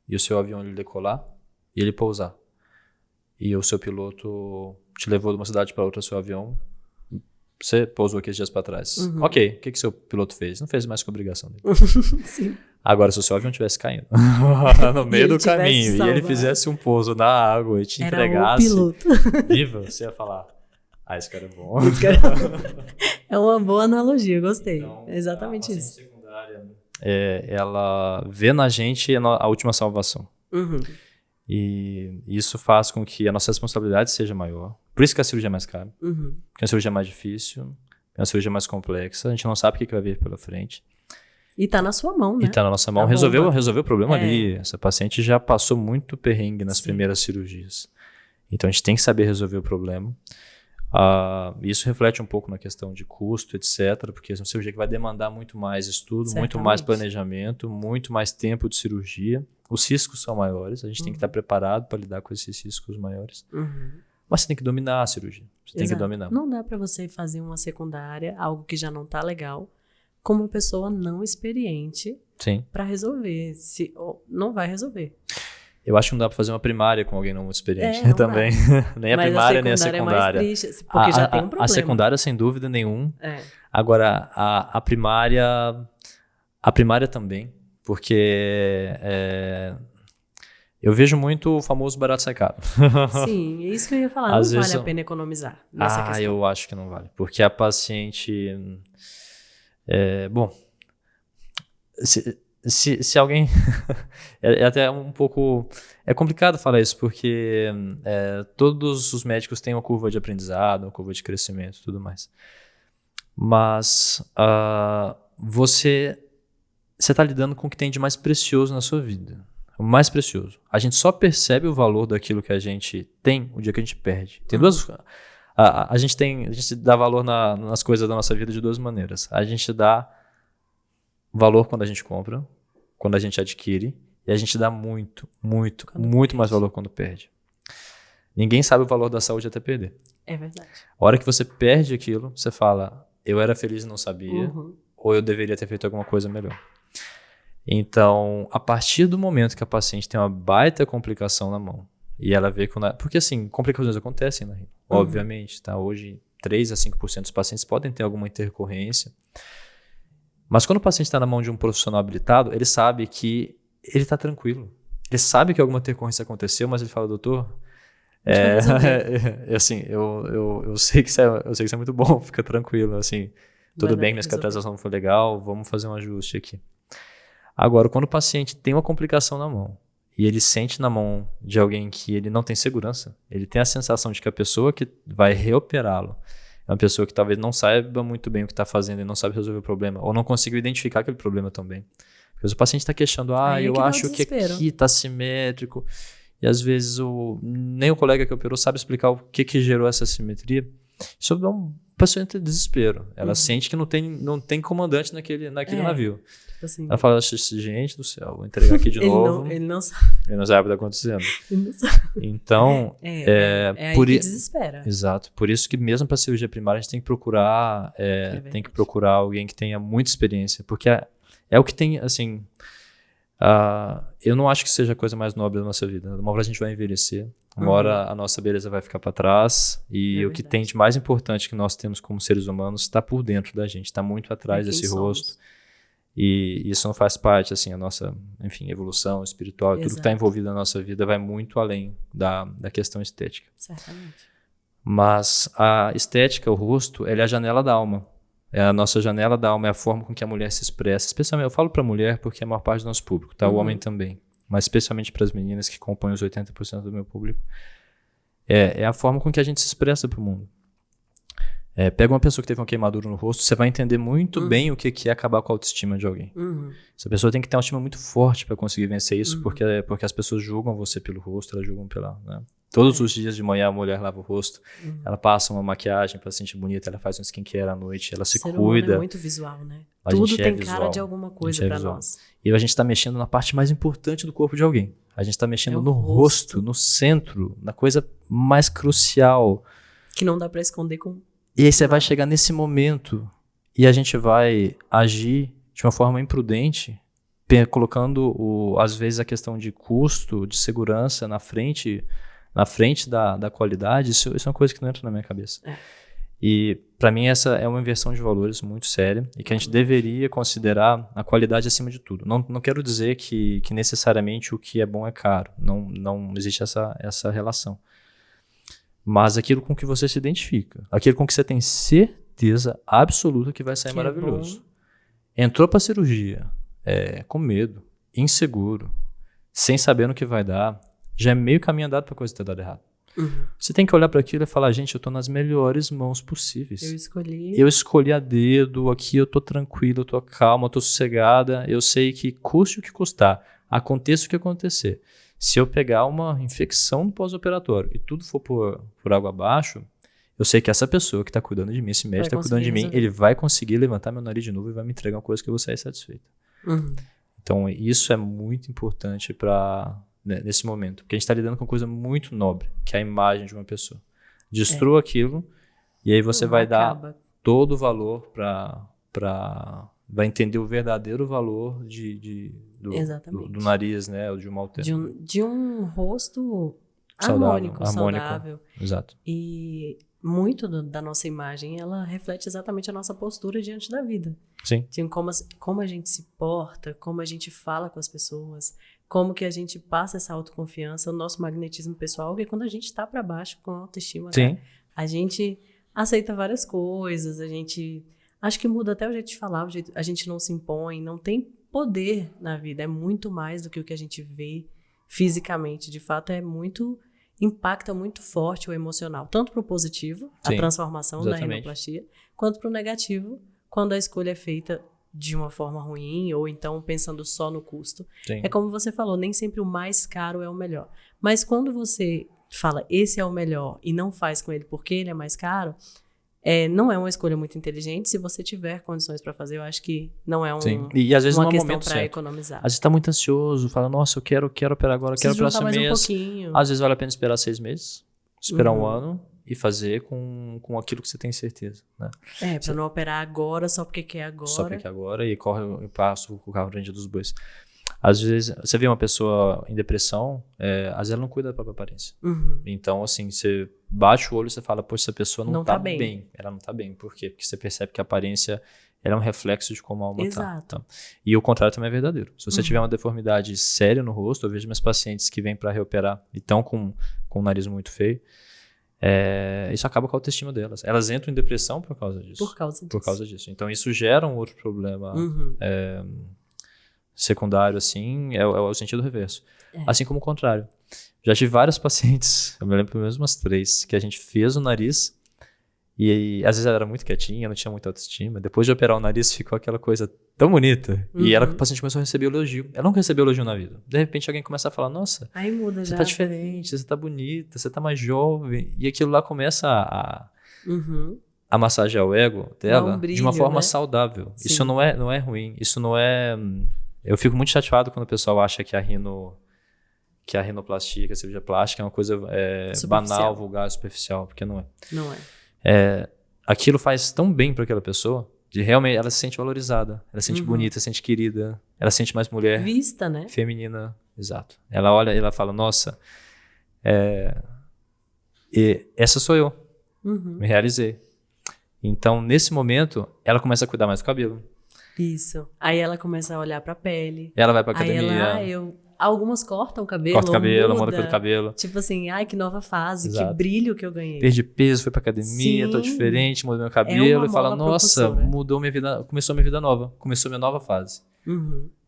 e o seu avião ele decolar e ele pousar. E o seu piloto te levou de uma cidade para outra, seu avião... Você pousou aqui esses dias para trás. Ok, o que seu piloto fez? Não fez mais que a obrigação dele. Sim. Agora, se o seu avião estivesse caindo no meio do caminho e ele fizesse um pouso na água e te entregasse... Era o piloto. Viva, você ia falar, esse cara é bom. É uma boa analogia, gostei. Então, exatamente a isso. Secundária, ela vê na gente a última salvação. E isso faz com que a nossa responsabilidade seja maior. Por isso que a cirurgia é mais cara. Porque a cirurgia é mais difícil, é uma cirurgia mais complexa. A gente não sabe o que vai vir pela frente. E tá na sua mão, né? E tá na nossa mão. Resolveu o problema ali. Essa paciente já passou muito perrengue nas primeiras cirurgias. Então a gente tem que saber resolver o problema. Isso reflete um pouco na questão de custo, etc. Porque é uma cirurgia que vai demandar muito mais estudo, muito mais planejamento, muito mais tempo de cirurgia. Os riscos são maiores, a gente tem que estar preparado para lidar com esses riscos maiores. Mas você tem que dominar a cirurgia. Você tem que dominar. Não dá para você fazer uma secundária, algo que já não tá legal, como uma pessoa não experiente para resolver. Não vai resolver. Eu acho que não dá para fazer uma primária com alguém não experiente também. Nem a primária, nem a secundária. É mais triste, porque já tem um problema. A secundária, sem dúvida nenhuma. Agora, a primária também. Porque eu vejo muito o famoso barato sai caro. Sim, é isso que eu ia falar. Não vale a pena economizar nessa questão. Eu acho que não vale. Porque a paciente... bom, se alguém... é até um pouco... É complicado falar isso, porque todos os médicos têm uma curva de aprendizado, uma curva de crescimento e tudo mais. Mas você está lidando com o que tem de mais precioso na sua vida. O mais precioso. A gente só percebe o valor daquilo que a gente tem o dia que a gente perde. Tem duas... A gente dá valor nas coisas da nossa vida de duas maneiras. A gente dá valor quando a gente compra, quando a gente adquire, e a gente dá muito mais valor quando perde. Ninguém sabe o valor da saúde até perder. É verdade. A hora que você perde aquilo, você fala, eu era feliz e não sabia, ou eu deveria ter feito alguma coisa melhor. Então, a partir do momento que a paciente tem uma baita complicação na mão, e ela vê que... Porque, assim, complicações acontecem na ríno, obviamente, tá? Hoje, 3 a 5% dos pacientes podem ter alguma intercorrência. Mas quando o paciente está na mão de um profissional habilitado, ele sabe que ele está tranquilo. Ele sabe que alguma intercorrência aconteceu, mas ele fala, doutor... assim, eu sei que isso é muito bom, fica tranquilo, assim, tudo bem, minha cicatrização não foi legal, vamos fazer um ajuste aqui. Agora, quando o paciente tem uma complicação na mão e ele sente na mão de alguém que ele não tem segurança, ele tem a sensação de que a pessoa que vai reoperá-lo é uma pessoa que talvez não saiba muito bem o que está fazendo e não sabe resolver o problema, ou não conseguiu identificar aquele problema também. Porque o paciente está questionando, eu acho que aqui está simétrico. E às vezes nem o colega que operou sabe explicar o que gerou essa assimetria. Isso dá um paciente de desespero. Ela sente que não tem comandante naquele navio. Tipo assim, ela fala, gente do céu, vou entregar aqui de novo. Ele não sabe. Ele não sabe o que está acontecendo. Ele não sabe. Então... aí que desespera. Exato. Por isso que mesmo para cirurgia primária a gente tem que procurar alguém que tenha muita experiência. Porque é o que tem, assim... eu não acho que seja a coisa mais nobre da nossa vida. Uma hora a gente vai envelhecer, uma hora a nossa beleza vai ficar para trás, e o que tem de mais importante que nós temos como seres humanos está por dentro da gente, está muito atrás desse rosto. E isso não faz parte, assim, a nossa, enfim, evolução espiritual, tudo que está envolvido na nossa vida vai muito além da questão estética. Certamente. Mas a estética, o rosto, ele é a janela da alma. É a nossa janela da alma, é a forma com que a mulher se expressa. Especialmente, eu falo para a mulher porque é a maior parte do nosso público, tá? O homem também. Mas especialmente para as meninas que compõem os 80% do meu público. É a forma com que a gente se expressa para o mundo. Pega uma pessoa que teve uma queimadura no rosto, você vai entender muito bem o que é acabar com a autoestima de alguém. Essa pessoa tem que ter uma autoestima muito forte para conseguir vencer isso, porque as pessoas julgam você pelo rosto, elas julgam pela... Né? Todos os dias de manhã a mulher lava o rosto, ela passa uma maquiagem para se sentir bonita, ela faz um skincare à noite, ela se cuida. É muito visual, né? Tudo tem cara de alguma coisa para nós. E a gente está mexendo na parte mais importante do corpo de alguém. A gente está mexendo no rosto, no centro, na coisa mais crucial. Que não dá para esconder com... E aí você vai chegar nesse momento e a gente vai agir de uma forma imprudente, colocando, às vezes, a questão de custo, de segurança na frente da qualidade. Isso é uma coisa que não entra na minha cabeça. E, para mim, essa é uma inversão de valores muito séria e que a gente deveria considerar a qualidade acima de tudo. Não quero dizer que necessariamente o que é bom é caro. Não existe essa relação. Mas aquilo com que você se identifica, aquilo com que você tem certeza absoluta que vai sair maravilhoso. Entrou para a cirurgia com medo, inseguro, sem saber no que vai dar, já é meio caminho andado para a coisa ter dado errado. Você tem que olhar para aquilo e falar, gente, eu estou nas melhores mãos possíveis. Eu escolhi a dedo, aqui eu estou tranquilo, eu estou calma, eu estou sossegada, eu sei que custe o que custar, aconteça o que acontecer. Se eu pegar uma infecção no pós-operatório e tudo for por água abaixo, eu sei que essa pessoa que está cuidando de mim, esse médico está cuidando de mim, ele vai conseguir levantar meu nariz de novo e vai me entregar uma coisa que eu vou sair satisfeito. Então, isso é muito importante nesse momento, porque a gente está lidando com uma coisa muito nobre, que é a imagem de uma pessoa. Destrua aquilo e aí você vai dar todo o valor vai entender o verdadeiro valor do nariz, né? Ou de uma alternativa. De um rosto harmônico, saudável. Exato. E muito da nossa imagem, ela reflete exatamente a nossa postura diante da vida. Sim. De como a gente se porta, como a gente fala com as pessoas, como que a gente passa essa autoconfiança, o nosso magnetismo pessoal, porque quando a gente está para baixo com a autoestima, cara, a gente aceita várias coisas, acho que muda até o jeito de falar, a gente não se impõe, não tem poder na vida, é muito mais do que o que a gente vê fisicamente. De fato, impacta muito forte o emocional, tanto para o positivo, a transformação da rinoplastia, quanto para o negativo, quando a escolha é feita de uma forma ruim, ou então pensando só no custo. É como você falou, nem sempre o mais caro é o melhor. Mas quando você fala, esse é o melhor, e não faz com ele porque ele é mais caro, não é uma escolha muito inteligente. Se você tiver condições para fazer, eu acho que não é e às vezes uma não é questão momento para certo. equnomizar. Às vezes está muito ansioso, fala, nossa, eu quero operar agora, quero operar esse mês. Um pouquinho. Às vezes vale a pena esperar 6 meses, esperar um ano, e fazer com aquilo que você tem certeza, né? Pra não operar agora só porque quer agora. Só porque quer agora e corre e passa o carro frente dos bois. Às vezes, você vê uma pessoa em depressão, às vezes ela não cuida da própria aparência. Então, assim, você bate o olho e você fala, poxa, essa pessoa não tá bem. Ela não tá bem. Por quê? Porque você percebe que a aparência ela é um reflexo de como a alma tá. Exato. Tá. E o contrário também é verdadeiro. Se você tiver uma deformidade séria no rosto, eu vejo meus pacientes que vêm para reoperar e estão com o nariz muito feio, isso acaba com a autoestima delas. Elas entram em depressão por causa disso. Por causa disso. Então, isso gera um outro problema secundário, assim, é o sentido reverso. Assim como o contrário. Já tive várias pacientes, eu me lembro pelo menos umas 3, que a gente fez o nariz e às vezes ela era muito quietinha, não tinha muita autoestima. Depois de operar o nariz, ficou aquela coisa tão bonita. E a paciente começou a receber elogio. Ela nunca recebeu elogio na vida. De repente alguém começa a falar, nossa, aí muda você tá diferente, você tá bonita, você tá mais jovem. E aquilo lá começa a massagear o ego dela de uma forma saudável. Sim. Isso não é ruim. Isso não é... Eu fico muito chateado quando o pessoal acha que a rinoplastia, que a cirurgia plástica é uma coisa banal, vulgar, superficial, porque não é. Não é. Aquilo faz tão bem para aquela pessoa, de realmente ela se sente valorizada, ela se sente bonita, se sente querida, ela se sente mais mulher. Vista, né? Feminina, exato. Ela olha e ela fala, nossa, essa sou eu, me realizei. Então, nesse momento, ela começa a cuidar mais do cabelo. Isso. Aí ela começa a olhar pra pele. Ela vai pra academia. Algumas cortam o cabelo. Corta o cabelo, muda a cor do cabelo. Tipo assim, ai, que nova fase, Exato. que brilho que eu ganhei. Perdi peso, fui pra academia, tô diferente, mudei meu cabelo. E fala, nossa, mudou minha vida, começou minha vida nova. Começou minha nova fase.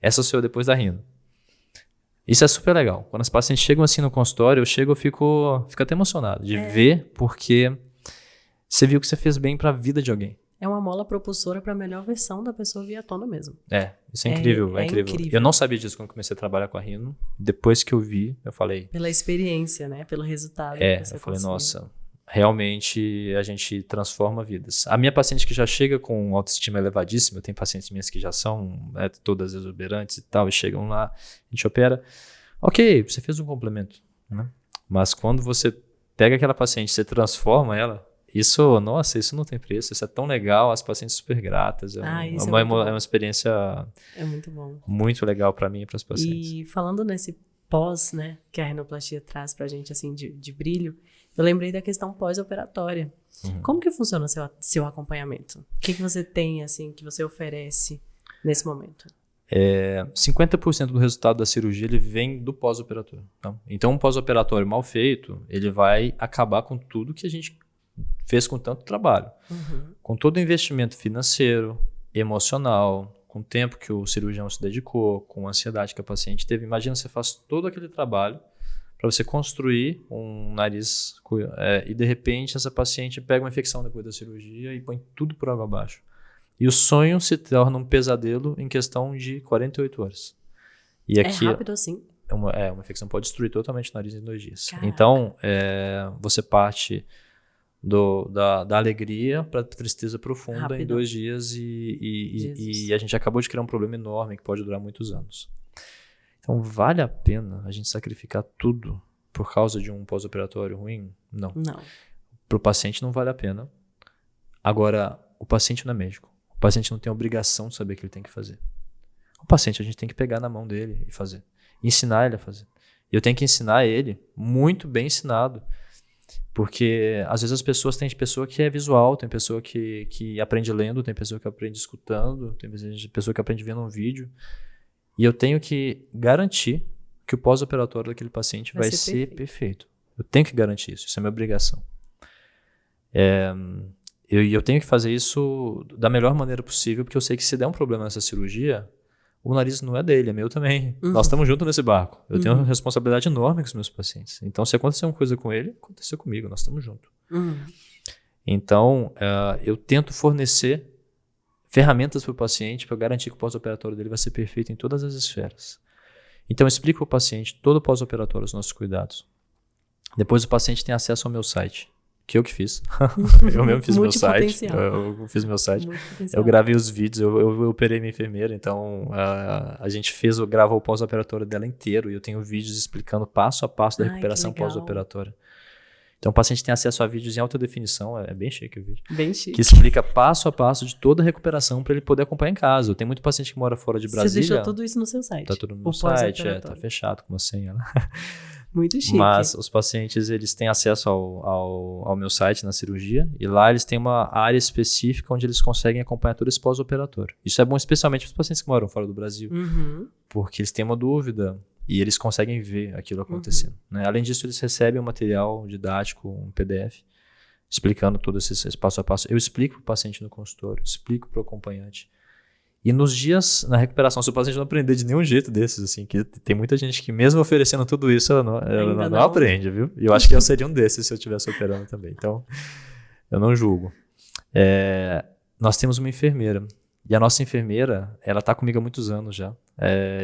Essa sou eu depois da Rhino. Isso é super legal. Quando as pacientes chegam assim no consultório, eu fico até emocionado de ver, porque você viu que você fez bem pra vida de alguém. É uma mola propulsora para a melhor versão da pessoa vir à tona mesmo. Isso é incrível, é incrível. Eu não sabia disso quando comecei a trabalhar com a Rhino. Depois que eu vi, eu falei... Pela experiência, né? Pelo resultado. Eu falei, nossa, realmente a gente transforma vidas. A minha paciente que já chega com autoestima elevadíssima, eu tenho pacientes minhas que já são todas exuberantes e tal, e chegam lá, a gente opera. Ok, você fez um complemento, né? Mas quando você pega aquela paciente, você transforma ela... Isso não tem preço, isso é tão legal, as pacientes super gratas, é uma experiência muito bom. Muito legal para mim e para as pacientes. E falando nesse pós, né, que a rinoplastia traz pra gente, assim, de brilho, eu lembrei da questão pós-operatória. Como que funciona seu acompanhamento? O que você tem, assim, que você oferece nesse momento? 50% do resultado da cirurgia ele vem do pós-operatório. Tá? Então, um pós-operatório mal feito, ele vai acabar com tudo que a gente fez com tanto trabalho. Com todo o investimento financeiro, emocional, com o tempo que o cirurgião se dedicou, com a ansiedade que a paciente teve. Imagina, você faz todo aquele trabalho para você construir um nariz e de repente essa paciente pega uma infecção depois da cirurgia e põe tudo por água abaixo. E o sonho se torna um pesadelo em questão de 48 horas. E aqui, rápido assim? Uma infecção pode destruir totalmente o nariz em 2 dias. Caraca. Então, você parte... da alegria para tristeza profunda rápido. Em 2 dias e a gente acabou de criar um problema enorme que pode durar muitos anos. Então, vale a pena a gente sacrificar tudo por causa de um pós-operatório ruim? Não. Para o paciente não vale a pena. Agora, o paciente não é médico. O paciente não tem a obrigação de saber o que ele tem que fazer. O paciente a gente tem que pegar na mão dele e fazer. Ensinar ele a fazer. E eu tenho que ensinar ele muito bem ensinado. Porque às vezes tem pessoa que é visual, tem pessoa que aprende lendo, tem pessoa que aprende escutando, tem pessoa que aprende vendo um vídeo. E eu tenho que garantir que o pós-operatório daquele paciente vai ser perfeito. Eu tenho que garantir isso é minha obrigação. Eu tenho que fazer isso da melhor maneira possível, porque eu sei que se der um problema nessa cirurgia, o nariz não é dele, é meu também. Nós estamos juntos nesse barco. Eu tenho uma responsabilidade enorme com os meus pacientes. Então, se acontecer uma coisa com ele, aconteceu comigo, nós estamos juntos. Então, eu tento fornecer ferramentas para o paciente para garantir que o pós-operatório dele vai ser perfeito em todas as esferas. Então, eu explico para o paciente todo o pós-operatório, os nossos cuidados. Depois, o paciente tem acesso ao meu site, que eu que fiz. Eu mesmo fiz meu site. Eu fiz meu site. Eu gravei os vídeos, eu operei minha enfermeira, então a gente gravou o pós-operatório dela inteiro e eu tenho vídeos explicando passo a passo da recuperação pós-operatória. Então o paciente tem acesso a vídeos em alta definição, é bem chique o vídeo. Bem chique. Que explica passo a passo de toda a recuperação para ele poder acompanhar em casa. Tem muito paciente que mora fora de Brasília. Você deixou tudo isso no seu site? Tá tudo no meu site, tá fechado com uma senha lá. Muito chique. Mas os pacientes, eles têm acesso ao meu site na cirurgia e lá eles têm uma área específica onde eles conseguem acompanhar todo esse pós-operatório. Isso é bom especialmente para os pacientes que moram fora do Brasil, porque eles têm uma dúvida e eles conseguem ver aquilo acontecendo. Né? Além disso, eles recebem um material didático, um PDF, explicando todo esse passo a passo. Eu explico para o paciente no consultório, explico para o acompanhante. E nos dias, na recuperação, se o paciente não aprender de nenhum jeito desses, assim, que tem muita gente que mesmo oferecendo tudo isso, ela não aprende, viu? E eu acho que eu seria um desses se eu estivesse operando também. Então, eu não julgo. Nós temos uma enfermeira. E a nossa enfermeira, ela tá comigo há muitos anos já.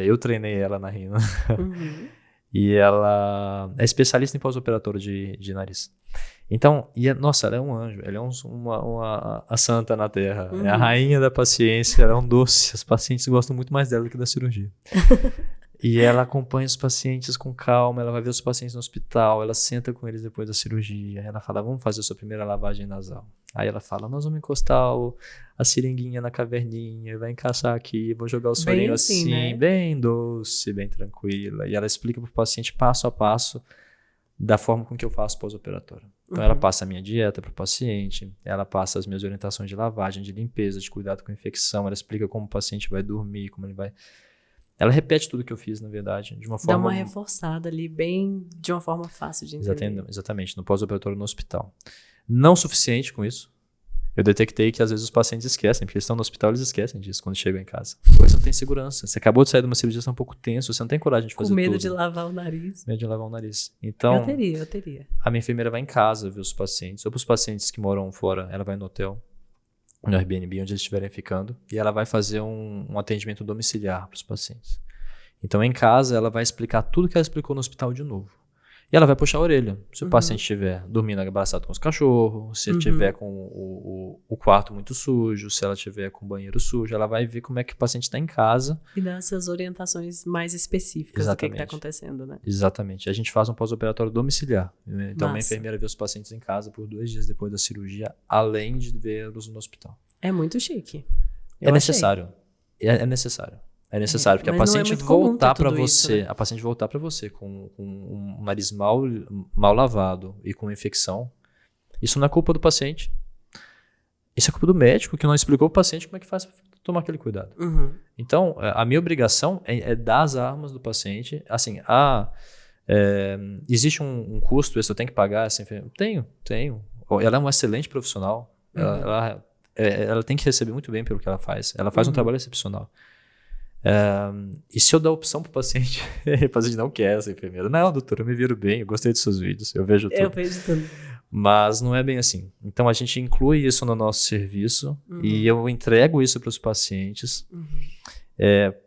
Eu treinei ela na Rhino. E ela é especialista em pós-operatório de nariz. Então, nossa, ela é um anjo, ela é a santa na terra, é a rainha da paciência, ela é um doce, os pacientes gostam muito mais dela do que da cirurgia. E ela acompanha os pacientes com calma, ela vai ver os pacientes no hospital, ela senta com eles depois da cirurgia, ela fala, vamos fazer a sua primeira lavagem nasal. Aí ela fala, nós vamos encostar a seringuinha na caverninha, vai encaixar aqui, vou jogar o sorinho assim, né? Bem doce, bem tranquila. E ela explica para o paciente passo a passo da forma com que eu faço pós-operatório. Então ela passa a minha dieta para o paciente, ela passa as minhas orientações de lavagem, de limpeza, de cuidado com a infecção, ela explica como o paciente vai dormir, como ele vai... Ela repete tudo que eu fiz, na verdade, de uma forma... Dá uma reforçada ali, bem de uma forma fácil de entender. Exatamente, no pós-operatório no hospital. Não suficiente com isso. Eu detectei que às vezes os pacientes esquecem, porque eles estão no hospital, eles esquecem disso quando chegam em casa. Você não tem segurança. Você acabou de sair de uma cirurgia, você está um pouco tenso, você não tem coragem de fazer tudo. Com medo de lavar o nariz. Medo de lavar o nariz. Então, eu teria. A minha enfermeira vai em casa ver os pacientes, ou para os pacientes que moram fora, ela vai no hotel, no Airbnb, onde eles estiverem ficando, e ela vai fazer um atendimento domiciliar para os pacientes. Então, em casa, ela vai explicar tudo que ela explicou no hospital de novo. E ela vai puxar a orelha. Se o paciente estiver dormindo abraçado com os cachorros, se ele estiver com o quarto muito sujo, se ela estiver com o banheiro sujo, ela vai ver como é que o paciente está em casa. E dar essas orientações mais específicas do que está acontecendo, né? Exatamente. A gente faz um pós-operatório domiciliar. Então, uma enfermeira vê os pacientes em casa por 2 dias depois da cirurgia, além de vê-los no hospital. É muito chique. É necessário. É necessário. É necessário, porque a paciente voltar para você, né? A paciente voltar para você com um nariz mal lavado e com infecção, isso não é culpa do paciente. Isso é culpa do médico que não explicou pro paciente como é que faz para tomar aquele cuidado. Então, a minha obrigação é dar as armas do paciente. Assim, existe um custo, eu tenho que pagar essa enfermeira? Tenho. Ela é uma excelente profissional. Ela tem que receber muito bem pelo que ela faz. Ela faz um trabalho excepcional. E se eu dar opção pro paciente, o paciente não quer essa enfermeira. Não, doutor, eu me viro bem, eu gostei dos seus vídeos, eu vejo tudo. Eu vejo tudo. Mas não é bem assim. Então a gente inclui isso no nosso serviço e eu entrego isso para os pacientes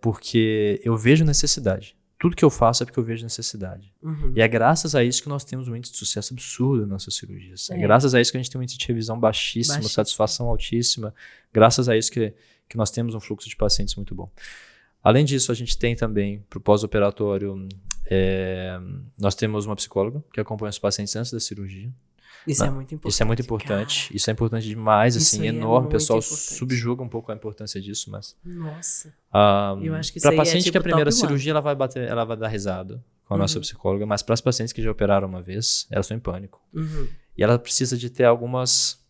porque eu vejo necessidade. Tudo que eu faço é porque eu vejo necessidade. E é graças a isso que nós temos um índice de sucesso absurdo nas nossas cirurgias. É graças a isso que a gente tem um índice de revisão baixíssimo, satisfação altíssima. Graças a isso que nós temos um fluxo de pacientes muito bom. Além disso, a gente tem também, para o pós-operatório, nós temos uma psicóloga que acompanha os pacientes antes da cirurgia. Isso é muito importante. Isso é muito importante. Isso é importante demais, assim, enorme. O pessoal subjuga um pouco a importância disso, mas... Nossa. Eu acho que isso para aí paciente tipo que a primeira cirurgia, ela vai dar risada com a nossa psicóloga, mas para as pacientes que já operaram uma vez, elas estão em pânico. E ela precisa de ter algumas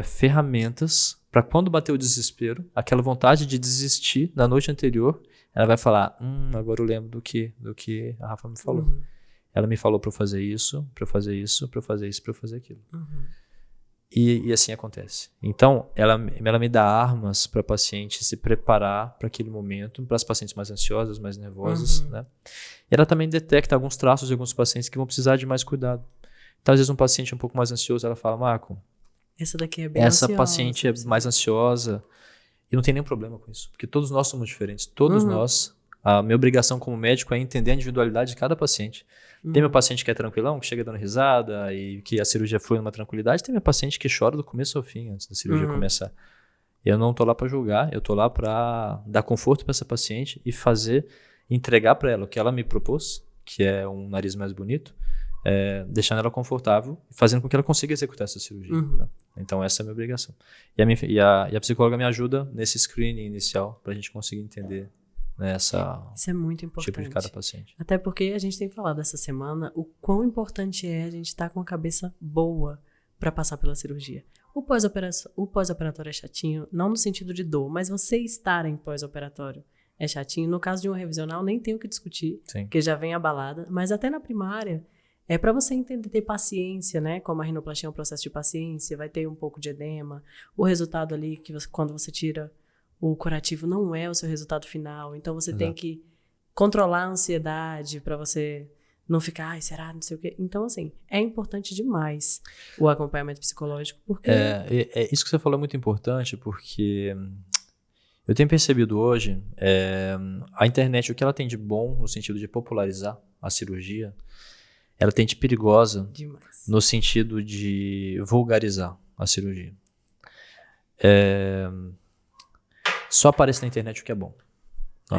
ferramentas para quando bater o desespero, aquela vontade de desistir na noite anterior, ela vai falar, agora eu lembro do que a Rafa me falou. Ela me falou para eu fazer isso, para eu fazer isso, para eu fazer isso, para eu fazer aquilo. E assim acontece. Então, ela me dá armas para a paciente se preparar para aquele momento, para as pacientes mais ansiosas, mais nervosas, né? E ela também detecta alguns traços de alguns pacientes que vão precisar de mais cuidado. Então, às vezes um paciente um pouco mais ansioso, ela fala, Marco, essa daqui é bem ansiosa. Essa paciente é mais ansiosa. E não tem nenhum problema com isso, porque todos nós somos diferentes. Todos nós. A minha obrigação como médico é entender a individualidade de cada paciente. Tem meu paciente que é tranquilão, que chega dando risada e que a cirurgia flui numa tranquilidade. Tem meu paciente que chora do começo ao fim, antes da cirurgia começar. Eu não tô lá para julgar, eu tô lá para dar conforto para essa paciente e entregar para ela o que ela me propôs, que é um nariz mais bonito, deixando ela confortável e fazendo com que ela consiga executar essa cirurgia. Né? Então, essa é a minha obrigação. E a psicóloga me ajuda nesse screening inicial para a gente conseguir entender, né, Isso é muito importante. tipo de cada paciente. Até porque a gente tem falado essa semana o quão importante é a gente estar com a cabeça boa para passar pela cirurgia. O pós-operatório é chatinho, não no sentido de dor, mas você estar em pós-operatório é chatinho. No caso de um revisional, nem tem o que discutir, porque já vem abalada. Mas até na primária, é para você entender, ter paciência, né? Como a rinoplastia é um processo de paciência, vai ter um pouco de edema. O resultado ali, quando você tira o curativo, não é o seu resultado final. Então, você tem que controlar a ansiedade para você não ficar, ai, será, não sei o quê. Então, assim, é importante demais o acompanhamento psicológico, porque... Isso que você falou é muito importante, porque eu tenho percebido hoje, a internet, o que ela tem de bom no sentido de popularizar a cirurgia, ela tem de perigosa demais. No sentido de vulgarizar a cirurgia. Só aparece na internet o que é bom.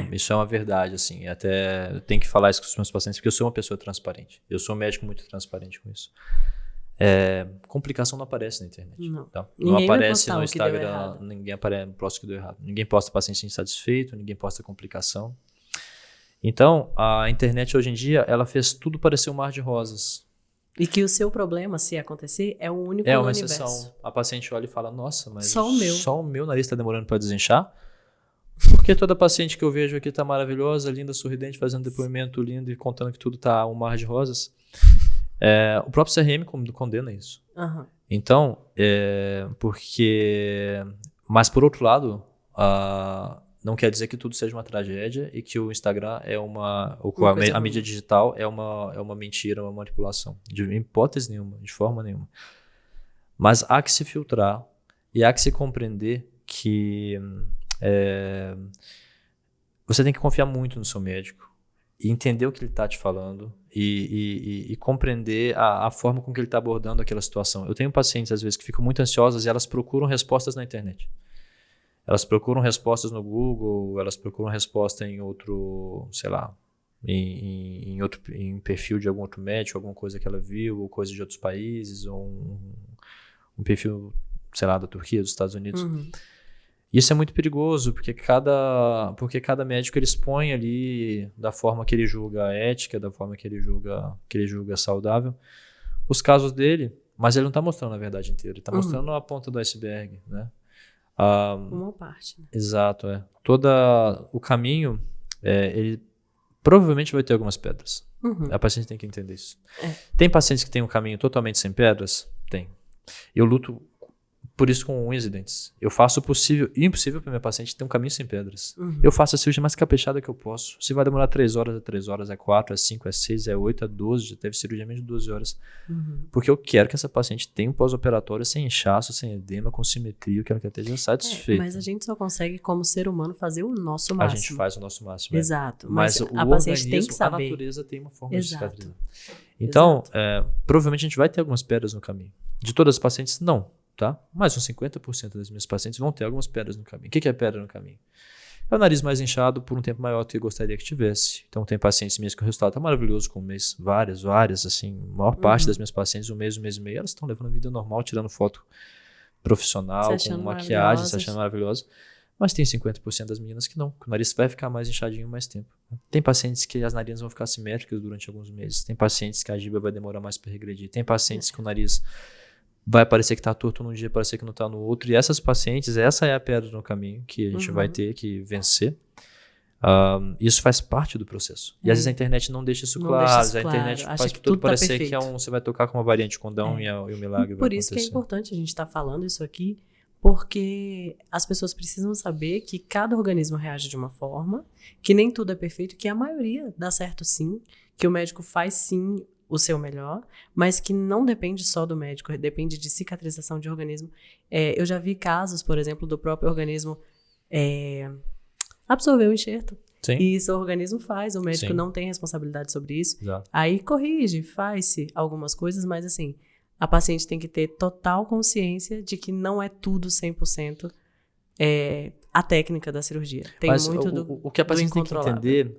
Isso é uma verdade, assim. Até eu tenho que falar isso com os meus pacientes, porque eu sou uma pessoa transparente. Eu sou um médico muito transparente com isso. Complicação não aparece na internet. Não, tá? Não aparece no Instagram, ninguém posta o que deu errado. Ninguém posta paciente insatisfeito, ninguém posta complicação. Então, a internet hoje em dia, ela fez tudo parecer um mar de rosas. E que o seu problema, se acontecer, é o único no universo. É uma exceção. A paciente olha e fala, nossa, mas só o meu nariz está demorando para desinchar? Porque toda paciente que eu vejo aqui está maravilhosa, linda, sorridente, fazendo depoimento lindo e contando que tudo está um mar de rosas. O próprio CRM condena isso. Então, mas por outro lado, não quer dizer que tudo seja uma tragédia e que o Instagram a mídia digital é uma mentira, uma manipulação. De hipótese nenhuma, de forma nenhuma. Mas há que se filtrar e há que se compreender que você tem que confiar muito no seu médico e entender o que ele está te falando e compreender a forma com que ele está abordando aquela situação. Eu tenho pacientes, às vezes, que ficam muito ansiosas e elas procuram respostas na internet. Elas procuram respostas no Google, elas procuram resposta em outro, sei lá, em perfil de algum outro médico, alguma coisa que ela viu, ou coisa de outros países, ou um perfil, sei lá, da Turquia, dos Estados Unidos. Isso é muito perigoso, porque cada médico ele expõe ali da forma que ele julga ética, da forma que ele julga saudável, os casos dele, mas ele não está mostrando a verdade inteira, ele está mostrando a ponta do iceberg, né? Uma parte. Né? Exato, Todo o caminho, ele provavelmente vai ter algumas pedras. A paciente tem que entender isso. Tem pacientes que têm um caminho totalmente sem pedras? Tem. Eu luto por isso com unhas e dentes. Eu faço o possível e impossível para minha paciente ter um caminho sem pedras. Eu faço a cirurgia mais caprichada que eu posso. Se vai demorar 3 horas, é 3 horas, é 4, é 5, é 6, é 8, é 12. Já teve cirurgia menos de 12 horas. Porque eu quero que essa paciente tenha um pós-operatório sem inchaço, sem edema, com simetria, que ela quer ter satisfeita. Mas a gente só consegue, como ser humano, fazer o nosso máximo. A gente faz o nosso máximo. Exato. Mas a paciente tem que saber. A natureza tem uma forma de cicatrizar. Então, provavelmente a gente vai ter algumas pedras no caminho. De todas as pacientes, não. Tá? Mas uns 50% das minhas pacientes vão ter algumas pedras no caminho. O que é pedra no caminho? É o nariz mais inchado por um tempo maior do que eu gostaria que tivesse. Então tem pacientes minhas que o resultado está maravilhoso com um mês, várias, assim, a maior parte das minhas pacientes, um mês e meio, elas estão levando a vida normal, tirando foto profissional, com maquiagem, se achando maravilhosa. Mas tem 50% das meninas que não, que o nariz vai ficar mais inchadinho mais tempo. Tem pacientes que as narinas vão ficar simétricas durante alguns meses. Tem pacientes que a giba vai demorar mais para regredir. Tem pacientes que o nariz vai parecer que está torto num dia, parecer que não está no outro. E essas pacientes, essa é a pedra no caminho que a gente vai ter que vencer. Isso faz parte do processo. E às vezes a internet não deixa isso claro. A internet faz tudo parecer que você vai tocar com uma variante condão e o milagre vai acontecer. Por isso que é importante a gente estar falando isso aqui, porque as pessoas precisam saber que cada organismo reage de uma forma, que nem tudo é perfeito, que a maioria dá certo sim, que o médico faz sim o seu melhor, mas que não depende só do médico, depende de cicatrização de organismo. Eu já vi casos, por exemplo, do próprio organismo absorver o enxerto. Sim. E isso o organismo faz, o médico não tem responsabilidade sobre isso. Exato. Aí corrige, faz-se algumas coisas, mas assim, a paciente tem que ter total consciência de que não é tudo 100% a técnica da cirurgia. Tem mas muito o que a paciente tem que entender...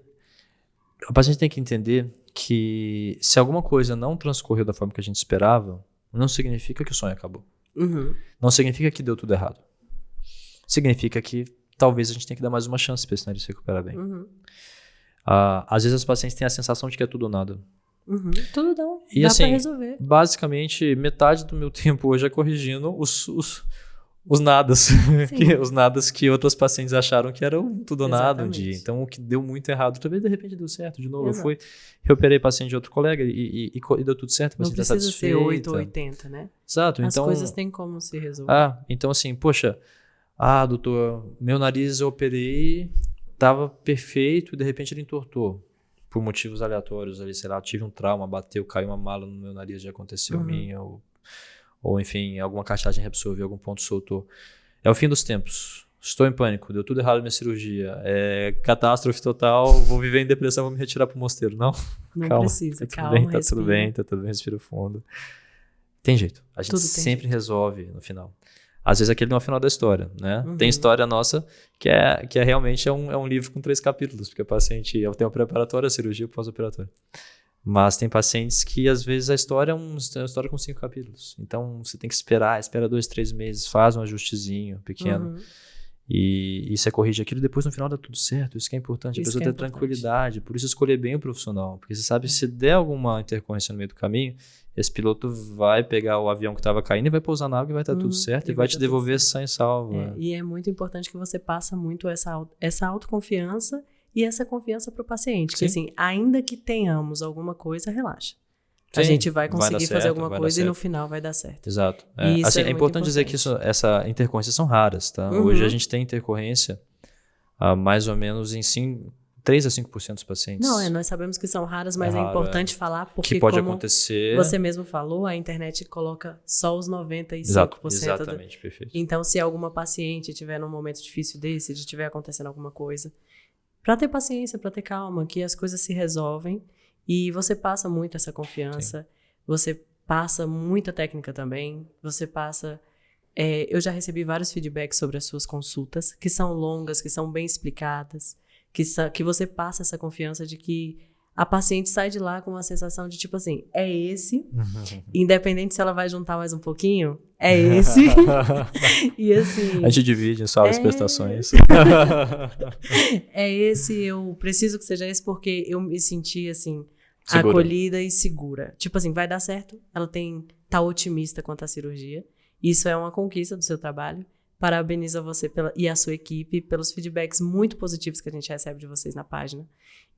A paciente tem que entender que se alguma coisa não transcorreu da forma que a gente esperava, não significa que o sonho acabou. Não significa que deu tudo errado. Significa que talvez a gente tenha que dar mais uma chance para esse nariz se recuperar bem. Às vezes as pacientes têm a sensação de que é tudo ou nada. Tudo não. E dá assim, pra resolver. Basicamente, metade do meu tempo hoje é corrigindo os nadas. Os nadas que outras pacientes acharam que eram tudo ou nada um dia. Então, o que deu muito errado, talvez de repente deu certo de novo. Exato. Eu reoperei paciente de outro colega e deu tudo certo. Não precisa ser 8 ou 80, né? Exato. As então, coisas têm como se resolver. Então assim, poxa, doutor, meu nariz eu operei, tava perfeito e de repente ele entortou. Por motivos aleatórios ali, sei lá, tive um trauma, bateu, caiu uma mala no meu nariz, já aconteceu a mim, ou enfim, alguma cartilagem reabsorveu, algum ponto soltou. É o fim dos tempos. Estou em pânico, deu tudo errado na minha cirurgia. Catástrofe total, vou viver em depressão, vou me retirar pro mosteiro. Não, calma, precisa, calma, tá tudo bem, respira fundo. Tem jeito, a gente sempre resolve no final. Às vezes aquele não é o final da história, né? Tem história nossa que é realmente um livro com 3 capítulos, porque a paciente tem o preparatório, a cirurgia e o pós-operatório. Mas tem pacientes que às vezes a história é uma história com 5 capítulos. Então você tem que espera 2, 3 meses, faz um ajustezinho pequeno. E você corrige aquilo e depois no final dá tudo certo. Isso que é importante, a pessoa ter tranquilidade. Por isso escolher bem o profissional. Porque você sabe, se der alguma intercorrência no meio do caminho, esse piloto vai pegar o avião que estava caindo e vai pousar na água e vai estar tudo certo e vai te devolver sã e salvo. E é muito importante que você passe muito essa autoconfiança e essa confiança para o paciente. Que assim, ainda que tenhamos alguma coisa, relaxa. A gente vai conseguir fazer alguma coisa e no final vai dar certo. Exato. É importante dizer que essa intercorrência são raras, tá? Hoje a gente tem intercorrência mais ou menos em 3 a 5% dos pacientes. Não, nós sabemos que são raras, mas é importante falar porque que pode acontecer. Você mesmo falou, a internet coloca só os 95%. Exatamente, perfeito. Então, se alguma paciente estiver num momento difícil desse, de estiver acontecendo alguma coisa, para ter paciência, para ter calma, que as coisas se resolvem. E você passa muito essa confiança, você passa muita técnica também, você passa... eu já recebi vários feedbacks sobre as suas consultas, que são longas, que são bem explicadas, que você passa essa confiança de que a paciente sai de lá com uma sensação de tipo assim, é esse, independente se ela vai juntar mais um pouquinho, é esse. E assim... A gente divide em suas prestações. É esse, eu preciso que seja esse porque eu me senti assim, segura. Acolhida e segura. Tipo assim, vai dar certo, ela tá otimista quanto à cirurgia. Isso é uma conquista do seu trabalho. Parabenizo a você e a sua equipe pelos feedbacks muito positivos que a gente recebe de vocês na página.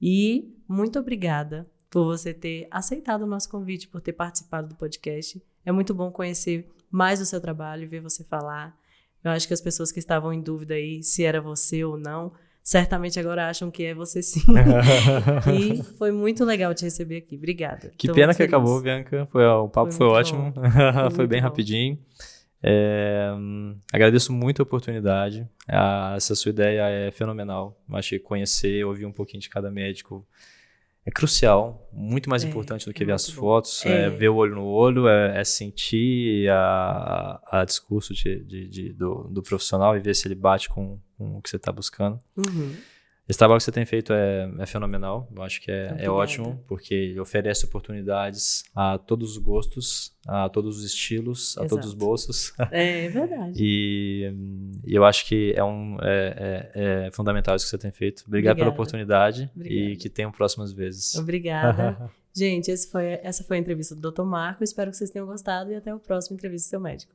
E muito obrigada por você ter aceitado o nosso convite, por ter participado do podcast. É muito bom conhecer mais o seu trabalho e ver você falar. Eu acho que as pessoas que estavam em dúvida aí se era você ou não, certamente agora acham que é você sim. E foi muito legal te receber aqui. Obrigada. Que pena que acabou, Bianca. O papo foi ótimo. Foi bem rapidinho. Agradeço muito a oportunidade. Essa sua ideia é fenomenal. Acho que conhecer, ouvir um pouquinho de cada médico é crucial, muito mais importante do que ver as fotos, ver o olho no olho, sentir a discurso do profissional e ver se ele bate com o que você está buscando. Esse trabalho que você tem feito é fenomenal, eu acho que é ótimo, porque ele oferece oportunidades a todos os gostos, a todos os estilos, a todos os bolsos. É verdade. E eu acho que é fundamental isso que você tem feito. Obrigado pela oportunidade e que tenham próximas vezes. Obrigada. Gente, essa foi a entrevista do Dr. Marco. Espero que vocês tenham gostado e até o próximo Entrevista do Seu Médico.